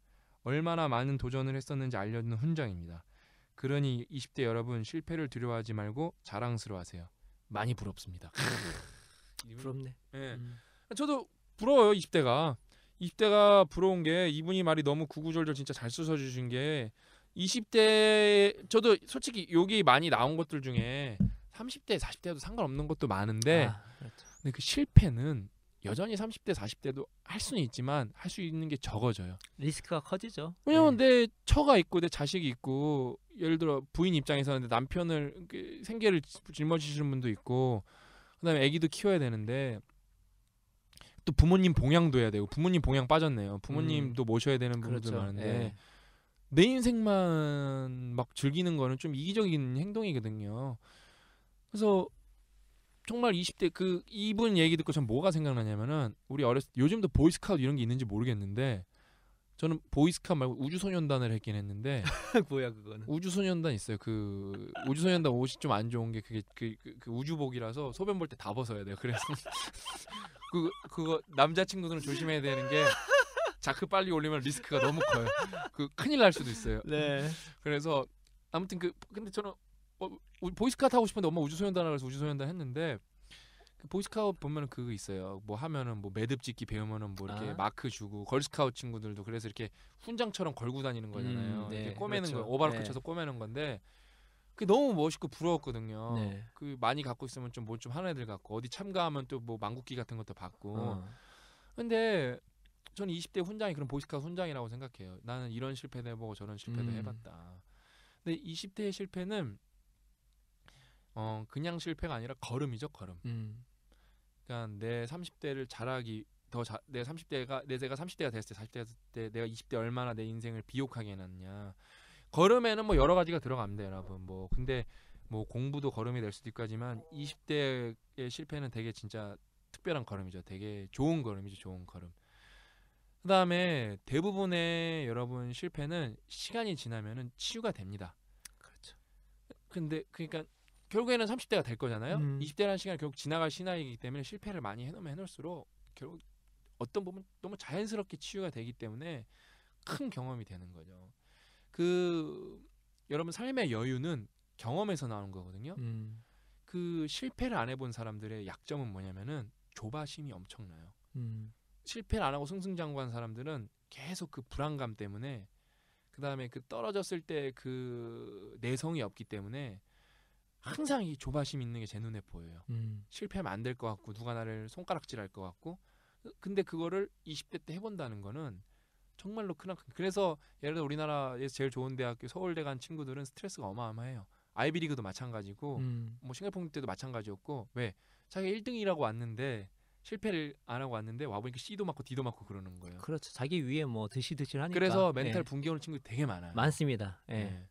얼마나 많은 도전을 했었는지 알려주는 훈장입니다. 그러니 20대 여러분, 실패를 두려워하지 말고 자랑스러워하세요. 많이 부럽습니다. 부럽네. 네. 저도 부러워요. 20대가 부러운 게, 이분이 말이 너무 구구절절 진짜 잘 써주신 게, 20대 저도 솔직히 여기 많이 나온 것들 중에 30대, 40대도 상관없는 것도 많은데 그렇죠. 근데 그 실패는 여전히 30대, 40대도 할 수는 있지만 할 수 있는 게 적어져요. 리스크가 커지죠. 왜냐면 내 처가 있고 내 자식이 있고 예를 들어 부인 입장에서는 내 남편을 생계를 짊어지시는 분도 있고 그다음에 아기도 키워야 되는데 또 부모님 봉양도 해야 되고 부모님 봉양 빠졌네요. 부모님도 모셔야 되는 부분도 그렇죠. 많은데 내 인생만 막 즐기는 거는 좀 이기적인 행동이거든요. 그래서 정말 20대 그 이분 얘기 듣고 전 뭐가 생각나냐면은 우리 요즘도 보이스카우트 이런 게 있는지 모르겠는데 저는 보이스카우트 말고 우주소년단을 했긴 했는데 뭐야 그거는. 우주소년단 있어요. 그 우주소년단 옷이 좀 안 좋은 게 그게 그 우주복이라서 소변 볼 때 다 벗어야 돼요. 그래서 그거 남자친구들은 조심해야 되는 게 자크 빨리 올리면 리스크가 너무 커요. 그 큰일 날 수도 있어요. 네. 그래서 아무튼 근데 저는 보이스카우트 하고 싶은데 엄마 우주소년단 그래서 우주소년단 했는데 그 보이스카우트 보면은 그거 있어요. 뭐 하면은 뭐 매듭 짓기 배우면은 뭐 이렇게 마크 주고 걸스카우트 친구들도 그래서 이렇게 훈장처럼 걸고 다니는 거잖아요. 네, 이렇게 꼬매는 그렇죠. 거 오바로크 네. 쳐서 꼬매는 건데 그게 너무 멋있고 부러웠거든요. 네. 그 많이 갖고 있으면 좀 뭐 좀 하는 애들 갖고 어디 참가하면 또 뭐 망국기 같은 것도 받고. 근데 저는 20대 훈장이 그런 보이스카우트 훈장이라고 생각해요. 나는 이런 실패도 해보고 저런 실패도 해봤다. 근데 20대의 실패는 그냥 실패가 아니라 걸음이죠, 걸음. 그러니까 내 30대를 잘하기 내 30대가 내가 30대가 됐을 때 40대가 됐을 때 내가 20대 얼마나 내 인생을 비옥하게 해놨냐. 걸음에는 뭐 여러 가지가 들어갑니다, 여러분. 뭐 근데 뭐 공부도 걸음이 될 수도 있고 하지만 20대의 실패는 되게 진짜 특별한 걸음이죠. 되게 좋은 걸음이죠, 좋은 걸음. 그다음에 대부분의 여러분 실패는 시간이 지나면은 치유가 됩니다. 그렇죠. 근데 그러니까 결국에는 30대가 될 거잖아요. 20대라는 시간이 결국 지나갈 시나이기 때문에 실패를 많이 해놓으면 해놓을수록 결국 어떤 부분 너무 자연스럽게 치유가 되기 때문에 큰 경험이 되는 거죠. 여러분 삶의 여유는 경험에서 나오는 거거든요. 그 실패를 안 해본 사람들의 약점은 뭐냐면은 조바심이 엄청나요. 실패를 안 하고 승승장구한 사람들은 계속 그 불안감 때문에 그다음에 그 떨어졌을 때 그 내성이 없기 때문에 항상 이 조바심 있는 게 제 눈에 보여요. 실패하면 안 될 것 같고 누가 나를 손가락질할 것 같고 근데 그거를 20대 때 해본다는 거는 정말로 크나큰. 그래서 예를 들어 우리나라에서 제일 좋은 대학교 서울대 간 친구들은 스트레스가 어마어마해요. 아이비리그도 마찬가지고 뭐 싱가포르 때도 마찬가지였고 왜 자기가 1등이라고 왔는데 실패를 안 하고 왔는데 와보니까 C도 맞고 D도 맞고 그러는 거예요. 그렇죠. 자기 위에 뭐 드시드시 하니까. 그래서 멘탈 붕괴 오는 친구들이 되게 많아요. 많습니다. 예.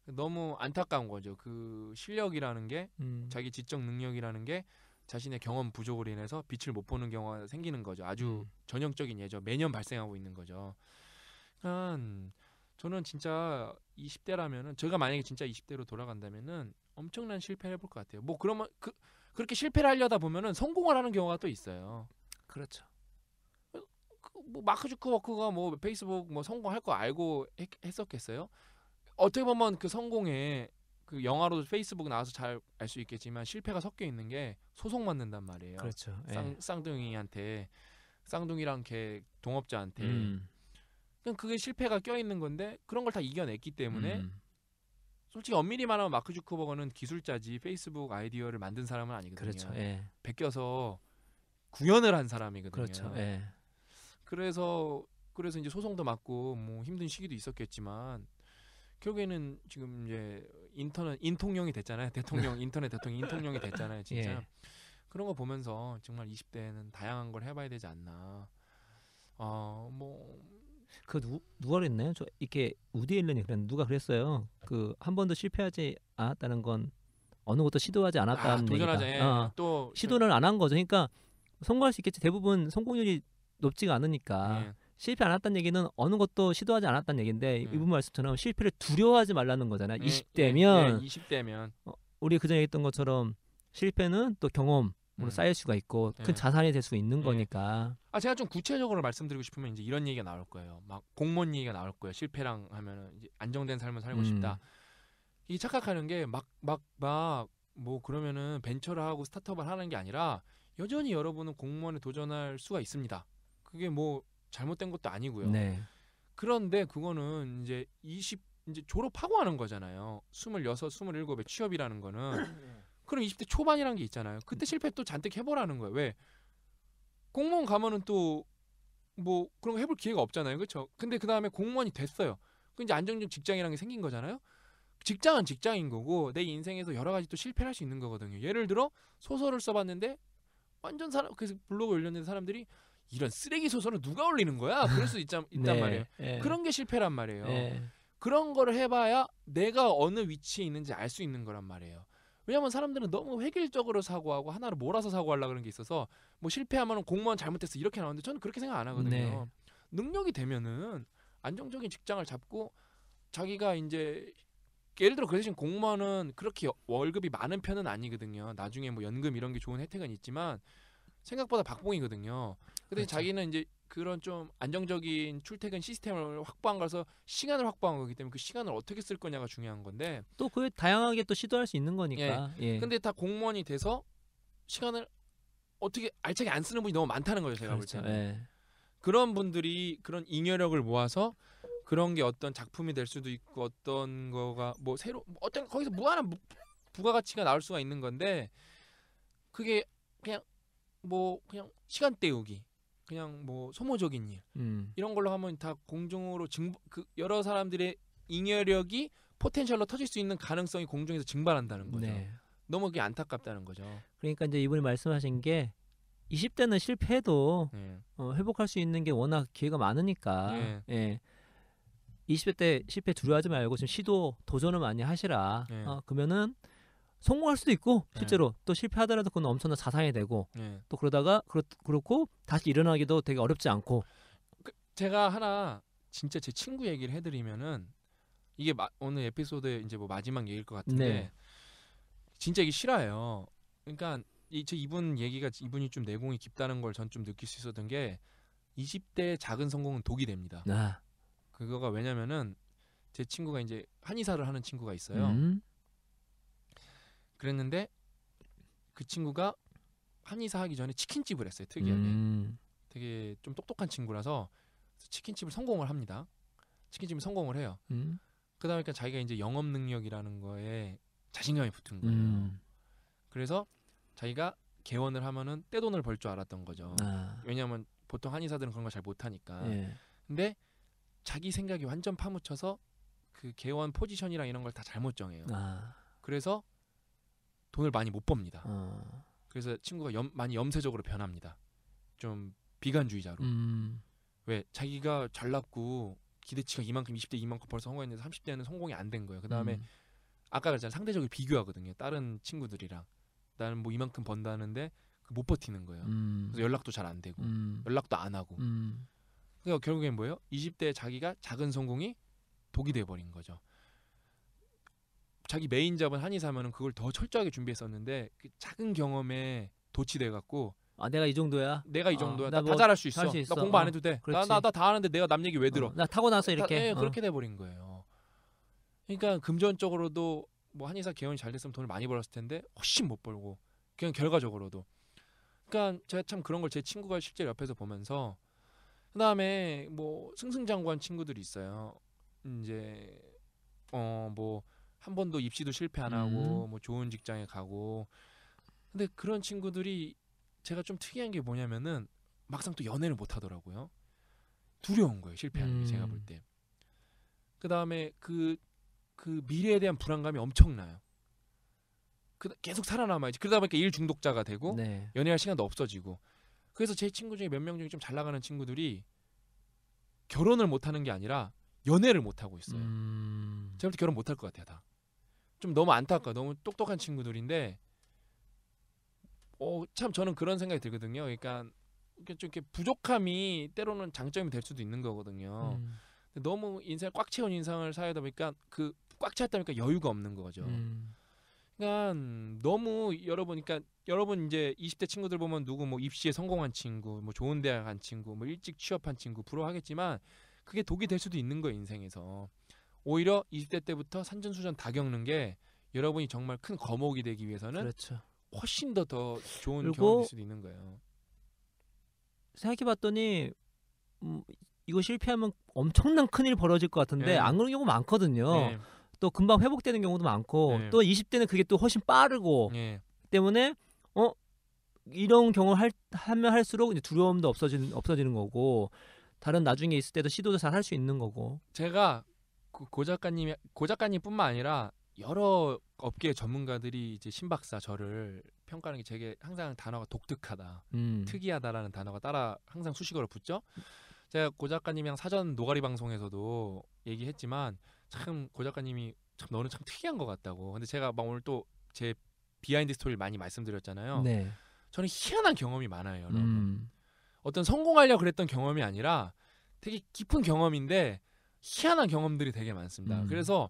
너무 안타까운 거죠. 그 실력이라는 게 자기 지적 능력이라는 게 자신의 경험 부족으로 인해서 빛을 못 보는 경우가 생기는 거죠. 아주 전형적인 예죠. 매년 발생하고 있는 거죠. 그러니까 저는 진짜 20대라면은 제가 만약에 진짜 20대로 돌아간다면은 엄청난 실패를 해볼 것 같아요. 뭐 그러면 그렇게 실패를 하려다 보면은 성공을 하는 경우가 또 있어요. 그렇죠. 뭐 마크 주커버크가 뭐 페이스북 뭐 성공할 거 알고 했었겠어요? 어떻게 보면 그 성공에 그 영화로 페이스북 나와서 잘 알 수 있겠지만 실패가 섞여 있는 게 소송 받는단 말이에요. 그렇죠. 쌍둥이한테 쌍둥이랑 걔 동업자한테 그냥 그게 실패가 껴 있는 건데 그런 걸 다 이겨냈기 때문에 솔직히 엄밀히 말하면 마크 주커버거는 기술자지 페이스북 아이디어를 만든 사람은 아니거든요. 그렇죠. 예. 베껴서 구현을 한 사람이거든요. 그렇죠. 예. 그래서 이제 소송도 맞고 뭐 힘든 시기도 있었겠지만 결국에는 지금 이제 인통령이 됐잖아요. 인터넷 대통령 인통령이 됐잖아요. 진짜 예. 그런 거 보면서 정말 20대는 다양한 걸 해봐야 되지 않나. 뭐 그 누가 그랬나요? 저 이렇게 우디 앨런이 누가 그랬어요. 그 한 번도 실패하지 않았다는 건 어느 것도 시도하지 않았다는 도전하자. 얘기다. 또 시도를 안 한 거죠. 그러니까 성공할 수 있겠지. 대부분 성공률이 높지가 않으니까. 실패 안 했다는 얘기는 어느 것도 시도하지 않았다는 얘기인데 이분 말씀처럼 실패를 두려워하지 말라는 거잖아요. 20대면 우리 그전에 얘기했던 것처럼 실패는 또 경험으로 쌓일 수가 있고 큰 자산이 될 수 있는 거니까. 제가 좀 구체적으로 말씀드리고 싶으면 이제 이런 얘기가 나올 거예요. 막 공무원 얘기가 나올 거예요. 실패랑 하면은 이제 안정된 삶을 살고 싶다. 이 착각하는 게 막 뭐 그러면은 벤처를 하고 스타트업을 하는 게 아니라 여전히 여러분은 공무원에 도전할 수가 있습니다. 그게 뭐 잘못된 것도 아니고요. 네. 그런데 그거는 이제 이제 졸업하고 하는 거잖아요. 26, 27에 취업이라는 거는 그럼 20대 초반이란 게 있잖아요. 그때 실패 또 잔뜩 해보라는 거예요. 왜? 공무원 가면은 또 뭐 그런 거 해볼 기회가 없잖아요. 그렇죠? 근데 그 다음에 공무원이 됐어요. 그 이제 안정적 직장이라는 게 생긴 거잖아요. 직장은 직장인 거고 내 인생에서 여러 가지 또 실패할 수 있는 거거든요. 예를 들어 소설을 써봤는데 완전 사람 그래서 블로그 올렸는데 사람들이 이런 쓰레기 소설은 누가 올리는 거야? 그럴 수 있단 네. 말이에요. 예. 그런 게 실패란 말이에요. 예. 그런 거를 해봐야 내가 어느 위치에 있는지 알 수 있는 거란 말이에요. 왜냐면 사람들은 너무 획일적으로 사고하고 하나를 몰아서 사고하려고 그런 게 있어서 뭐 실패하면 공무원 잘못했어 이렇게 나오는데 저는 그렇게 생각 안 하거든요. 네. 능력이 되면은 안정적인 직장을 잡고 자기가 이제 예를 들어 그 대신 공무원은 그렇게 월급이 많은 편은 아니거든요. 나중에 뭐 연금 이런 게 좋은 혜택은 있지만 생각보다 박봉이거든요. 근데 그렇죠. 자기는 이제 그런 좀 안정적인 출퇴근 시스템을 확보한 거라서 시간을 확보한 거기 때문에 그 시간을 어떻게 쓸 거냐가 중요한 건데 또 그 다양하게 또 시도할 수 있는 거니까. 예. 근데 다 공무원이 돼서 시간을 어떻게 알차게 안 쓰는 분이 너무 많다는 거죠. 제가 그렇죠. 볼 때는. 예. 그런 분들이 그런 잉여력을 모아서 그런 게 어떤 작품이 될 수도 있고 어떤 거가 뭐 새로 뭐 어떤 거기서 무한한 부가가치가 나올 수가 있는 건데 그게 그냥 뭐 그냥 시간 때우기 그냥 뭐 소모적인 일 이런 걸로 하면 다 공중으로 그 여러 사람들의 잉여력이 포텐셜로 터질 수 있는 가능성이 공중에서 증발한다는 거죠. 네. 너무 그게 안타깝다는 거죠. 그러니까 이제 이분이 말씀하신 게 20대는 실패해도 예. 회복할 수 있는 게 워낙 기회가 많으니까. 예. 예. 20대 때 실패 두려워하지 말고 좀 시도 도전을 많이 하시라. 예. 그러면은 성공할 수도 있고 예. 실제로 또 실패하더라도 그건 엄청난 자산이 되고 예. 또 그러다가 그렇고 다시 일어나기도 되게 어렵지 않고. 제가 하나 진짜 제 친구 얘기를 해드리면은 이게 오늘 에피소드의 이제 뭐 마지막 얘기일 것 같은데 네. 진짜 이게 실화예요. 그러니까 이분 얘기가 이분이 좀 내공이 깊다는 걸 전 좀 느낄 수 있었던 게 20대 작은 성공은 독이 됩니다. 아. 그거가 왜냐면은 제 친구가 이제 한의사를 하는 친구가 있어요. 그랬는데 그 친구가 한의사 하기 전에 치킨집을 했어요. 특이하게. 되게 좀 똑똑한 친구라서 치킨집을 성공을 합니다. 치킨집을 성공을 해요. 그다음에 자기가 이제 영업 능력이라는 거에 자신감이 붙은 거예요. 그래서 자기가 개원을 하면은 떼돈을 벌 줄 알았던 거죠. 왜냐하면 보통 한의사들은 그런 걸 잘 못하니까. 예. 근데 자기 생각이 완전 파묻혀서 그 개원 포지션이랑 이런 걸 다 잘못 정해요. 그래서 돈을 많이 못 법니다. 그래서 친구가 많이 염세적으로 변합니다. 좀 비관주의자로. 왜 자기가 잘났고 기대치가 이만큼 20대 이만큼 벌써 성공했는데 30대는 성공이 안 된 거예요. 그 다음에 아까 그랬잖아요. 상대적으로 비교하거든요. 다른 친구들이랑. 나는 뭐 이만큼 번다는데 못 버티는 거예요. 그래서 연락도 잘 안 되고 연락도 안 하고. 그러니까 결국엔 뭐예요? 20대 자기가 작은 성공이 독이 돼버린 거죠. 자기 메인 잡은 한의사면은 그걸 더 철저하게 준비했었는데 그 작은 경험에 도취돼갖고 내가 이 정도야. 내가 이 정도야. 나 나 다 뭐 잘할 수 있어. 잘할 수 있어. 나 공부 안 해도 돼. 나 다 하는데 내가 남 얘기 왜 들어? 나 타고 나서 이렇게. 그렇게 돼버린 거예요. 그러니까 금전적으로도 뭐 한의사 개원이 잘 됐으면 돈을 많이 벌었을 텐데 훨씬 못 벌고 그냥 결과적으로도. 그러니까 제가 참 그런 걸 제 친구가 실제 옆에서 보면서 그다음에 뭐 승승장구한 친구들이 있어요. 이제 뭐 한 번도 입시도 실패 안 하고 뭐 좋은 직장에 가고. 근데 그런 친구들이 제가 좀 특이한 게 뭐냐면은 막상 또 연애를 못 하더라고요. 두려운 거예요. 실패하는 게 제가 볼 때. 그다음에 그 미래에 대한 불안감이 엄청나요. 계속 살아남아야지. 그러다 보니까 일 중독자가 되고 네. 연애할 시간도 없어지고. 그래서 제 친구 중에 몇 명 중에 좀 잘 나가는 친구들이 결혼을 못 하는 게 아니라 연애를 못 하고 있어요. 제가 볼 때 결혼 못 할 것 같아요. 다. 좀 너무 안타까워. 너무 똑똑한 친구들인데 참 저는 그런 생각이 들거든요. 그러니까 좀 이렇게 부족함이 때로는 장점이 될 수도 있는 거거든요. 근데 너무 인생을 꽉 채운 인생을 살다 보니까 그 꽉 찼다 보니까 여유가 없는 거죠. 그러니까 너무 여러분 이제 20대 친구들 보면 누구 뭐 입시에 성공한 친구, 뭐 좋은 대학 간 친구, 뭐 일찍 취업한 친구 부러워하겠지만 그게 독이 될 수도 있는 거예요, 인생에서. 오히려 20대 때부터 산전수전 다 겪는 게 여러분이 정말 큰 거목이 되기 위해서는 그렇죠. 훨씬 더 좋은 그리고 경험일 수도 있는 거예요. 생각해봤더니 이거 실패하면 엄청난 큰일 벌어질 것 같은데 네. 안 그런 경우 많거든요. 네. 또 금방 회복되는 경우도 많고 네. 또 20대는 그게 또 훨씬 빠르고 예. 때문에 이런 경험을 하면 할수록 이제 두려움도 없어지는 거고 다른 나중에 있을 때도 시도도 잘 할 수 있는 거고. 제가 고 작가님뿐만 아니라 여러 업계 전문가들이 이제 신박사 저를 평가하는 게 제게 항상 단어가 독특하다, 특이하다라는 단어가 따라 항상 수식어로 붙죠. 제가 고 작가님이랑 사전 노가리 방송에서도 얘기했지만 참 고 작가님이 참 너는 참 특이한 것 같다고. 근데 제가 막 오늘 또 제 비하인드 스토리를 많이 말씀드렸잖아요. 네. 저는 희한한 경험이 많아요, 여러분. 어떤 성공하려고 그랬던 경험이 아니라 되게 깊은 경험인데 희한한 경험들이 되게 많습니다. 그래서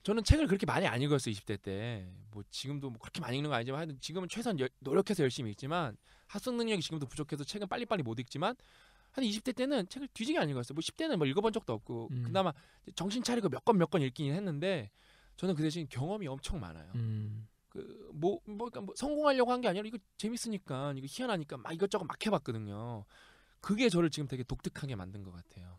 저는 책을 그렇게 많이 안 읽었어요, 20대 때. 뭐 지금도 뭐 그렇게 많이 읽는 거 아니지만 하여튼 지금은 최선 노력해서 열심히 읽지만 학습 능력이 지금도 부족해서 책은 빨리빨리 못 읽지만 한 20대 때는 책을 뒤지게 안 읽었어요. 뭐 10대는 뭐 읽어본 적도 없고 그나마 정신 차리고 몇 권 읽긴 했는데 저는 그 대신 경험이 엄청 많아요. 그러니까 성공하려고 한 게 아니라 이거 재밌으니까 이거 희한하니까 막 이것저것 막 해봤거든요. 그게 저를 지금 되게 독특하게 만든 것 같아요.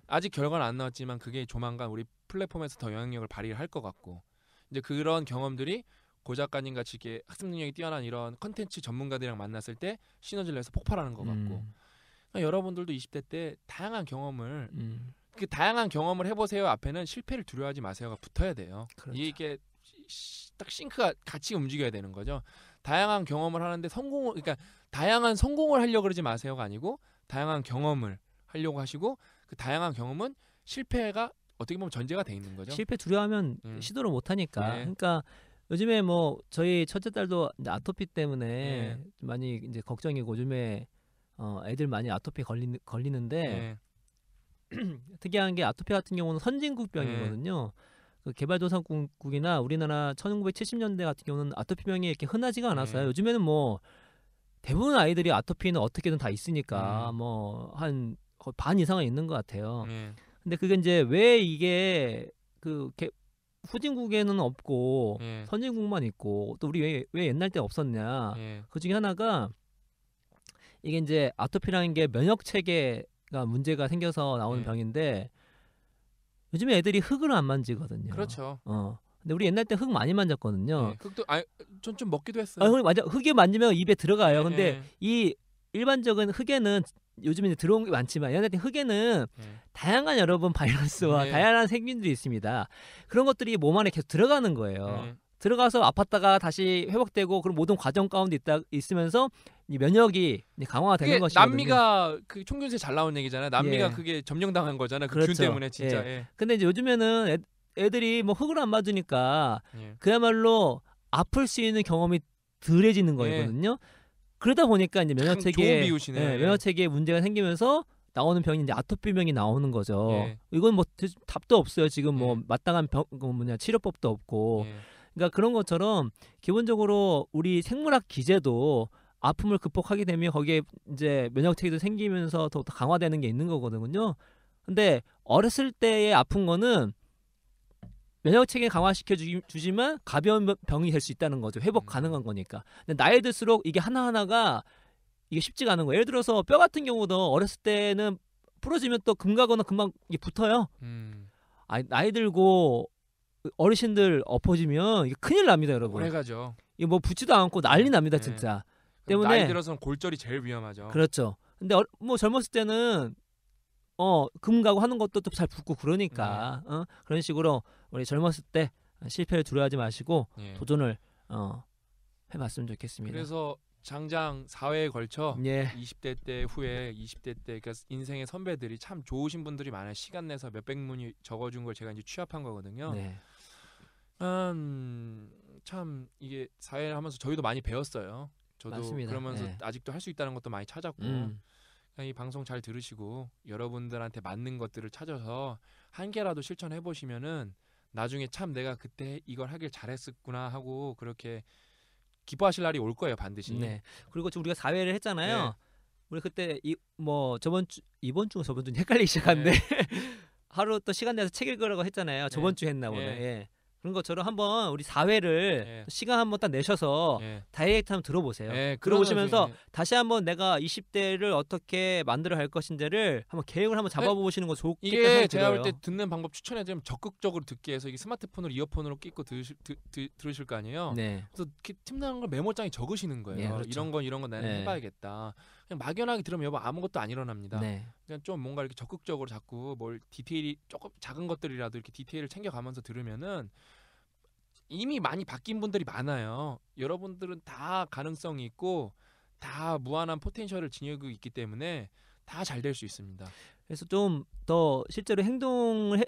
아직 결과는 안 나왔지만 그게 조만간 우리 플랫폼에서 더 영향력을 발휘할 것 같고 이제 그런 경험들이 고 작가님 같이 이렇게 학습 능력이 뛰어난 이런 컨텐츠 전문가들이랑 만났을 때 시너지를 내서 폭발하는 것 같고 그러니까 여러분들도 20대 때 다양한 경험을 그 다양한 경험을 해보세요 앞에는 실패를 두려워하지 마세요가 붙어야 돼요. 그렇죠. 이게 딱 싱크가 같이 움직여야 되는 거죠. 다양한 경험을 하는데 그러니까 다양한 성공을 하려고 그러지 마세요가 아니고 다양한 경험을 하려고 하시고 그 다양한 경험은 실패가 어떻게 보면 전제가 돼 있는 거죠. 실패 두려워하면 시도를 못 하니까. 네. 그러니까 요즘에 뭐 저희 첫째 딸도 이제 아토피 때문에 네. 많이 이제 걱정이고 요즘에 애들 많이 아토피 걸리는데 특이한 게 아토피 같은 경우는 선진국병이거든요. 그 개발도상국이나 우리나라 1970년대 같은 경우는 아토피병이 이렇게 흔하지가 않았어요. 요즘에는 뭐 대부분 아이들이 아토피는 어떻게든 다 있으니까 뭐 한 반 이상은 있는 것 같아요. 근데 그게 이제 왜 이게 후진국에는 없고 선진국만 있고 또 우리 왜 옛날 때 없었냐? 그 중에 하나가 이게 이제 아토피라는 게 면역 체계가 문제가 생겨서 나오는 병인데 요즘에 애들이 흙을 안 만지거든요. 그렇죠. 근데 우리 옛날 때 흙 많이 만졌거든요. 흙도 전 좀 먹기도 했어요. 맞아. 흙이 만지면 입에 들어가요. 근데 이 일반적인 흙에는 요즘에 들어온 게 많지만 옛날 때 흙에는 다양한 여러분 바이러스와 다양한 생균들이 있습니다. 그런 것들이 몸 안에 계속 들어가는 거예요. 들어가서 아팠다가 다시 회복되고 그런 모든 과정 가운데 있으면서 이 면역이 강화가 되는 것이거든요. 남미가 그 총균세 잘 나온 얘기잖아요. 남미가 그게 점령당한 거잖아요. 그 균 때문에 진짜. 근데 이제 요즘에는 애들이 뭐 흙을 안 맞으니까 그야말로 아플 수 있는 경험이 덜해지는 거거든요. 그러다 보니까 이제 면역 체계에 문제가 생기면서 나오는 병이 이제 아토피병이 나오는 거죠. 이건 뭐 답도 없어요. 지금 뭐 마땅한 치료법도 없고. 그러니까 그런 것처럼 기본적으로 우리 생물학 기제도 아픔을 극복하게 되면 거기에 이제 면역 체계도 생기면서 더 강화되는 게 있는 거거든요. 근데 어렸을 때의 아픈 거는 면역 체계 강화시켜 주지만 가벼운 병이 될 수 있다는 거죠. 회복 가능한 거니까. 근데 나이 들수록 이게 하나하나가 이게 쉽지가 않은 거예요. 예를 들어서 뼈 같은 경우도 어렸을 때는 부러지면 또 금가거나 금방 이게 붙어요. 나이 들고 어르신들 엎어지면 이게 큰일 납니다, 여러분. 오래가죠. 이게 뭐 붙지도 않고 난리 납니다, 진짜. 때문에 나이 들어서는 골절이 제일 위험하죠. 그렇죠. 근데 뭐 젊었을 때는 금 가고 하는 것도 또 잘 붙고 그러니까 그런 식으로 우리 젊었을 때 실패를 두려워하지 마시고 도전을 해봤으면 좋겠습니다. 그래서 장장 4회에 걸쳐 20대 때 후에 20대 때 그러니까 인생의 선배들이 참 좋으신 분들이 많아요. 시간 내서 몇백 문이 적어준 걸 제가 이제 취합한 거거든요. 참 이게 사회를 하면서 저희도 많이 배웠어요. 저도 맞습니다. 그러면서 아직도 할 수 있다는 것도 많이 찾았고 이 방송 잘 들으시고 여러분들한테 맞는 것들을 찾아서 한 개라도 실천해 보시면은 나중에 참 내가 그때 이걸 하길 잘했었구나 하고 그렇게 기뻐하실 날이 올 거예요, 반드시. 그리고 우리가 4회를 했잖아요. 우리 그때 이번 주 헷갈리기 시작한데 하루 또 시간 내서 책 읽으라고 했잖아요. 저번 주 했나 보네. 그런 것처럼 한번 우리 4회를 예. 시간 한번 딱 내셔서 예. 다이렉트 한번 들어보세요. 예, 들어보시면서 그러면서 다시 한번 내가 20대를 어떻게 만들어 갈 것인지를 한번 계획을 한번 잡아보시는 거 좋겠다 이게 생각이 제가 볼 들어요. 때 듣는 방법 추천해드리면 적극적으로 듣기 위해서 이게 스마트폰으로 이어폰으로 끼고 들으실 거 아니에요. 네. 그래서 이렇게 틈나는 걸 메모장에 적으시는 거예요. 예, 그렇죠. 이런 건 나는 네. 해봐야겠다. 그냥 막연하게 들으면 여보 아무것도 안 일어납니다. 네. 그냥 좀 뭔가 이렇게 적극적으로 자꾸 뭘 디테일이 조금 작은 것들이라도 이렇게 디테일을 챙겨가면서 들으면은 이미 많이 바뀐 분들이 많아요. 여러분들은 다 가능성이 있고 다 무한한 포텐셜을 지니고 있기 때문에 다 잘 될 수 있습니다. 그래서 좀 더 실제로 행동하는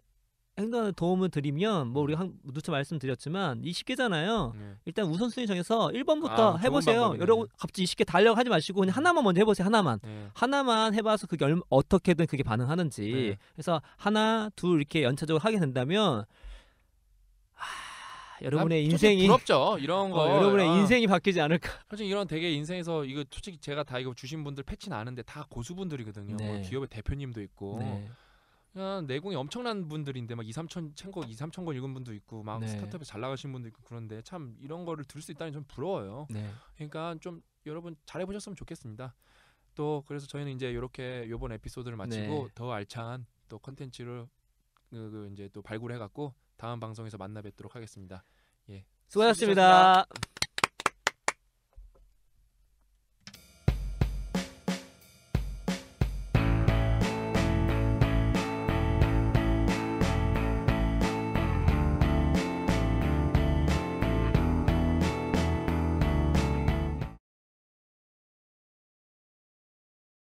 도움을 드리면 뭐 우리가 누차 말씀드렸지만 20개잖아요. 네. 일단 우선순위 정해서 1번부터 아, 좋은 해보세요. 방법이네. 여러분 갑자기 20개 달려가지 마시고 그냥 하나만 먼저 해보세요. 하나만. 네. 하나만 해봐서 그게 어떻게든 그게 반응하는지. 네. 그래서 하나, 둘 이렇게 연차적으로 하게 된다면 여러분의 난 솔직히 인생이 부럽죠. 이런 거 여러분의 인생이 바뀌지 않을까. 솔직히 이런 되게 인생에서 이거 솔직히 제가 다 이거 주신 분들 패치는 아는데 다 고수분들이거든요. 네. 뭐 기업의 대표님도 있고 네. 그냥 내공이 엄청난 분들인데 막 2, 3천 권 읽은 분도 있고 막 네. 스타트업에 잘 나가신 분도 있고 그런데 참 이런 거를 들을 수 있다니 좀 부러워요. 네. 그러니까 좀 여러분 잘해 보셨으면 좋겠습니다. 또 그래서 저희는 이제 이렇게 요번 에피소드를 마치고 네. 더 알찬 또 컨텐츠를 이제 또 발굴해 갖고 다음 방송에서 만나 뵙도록 하겠습니다. 예. 수고하셨습니다.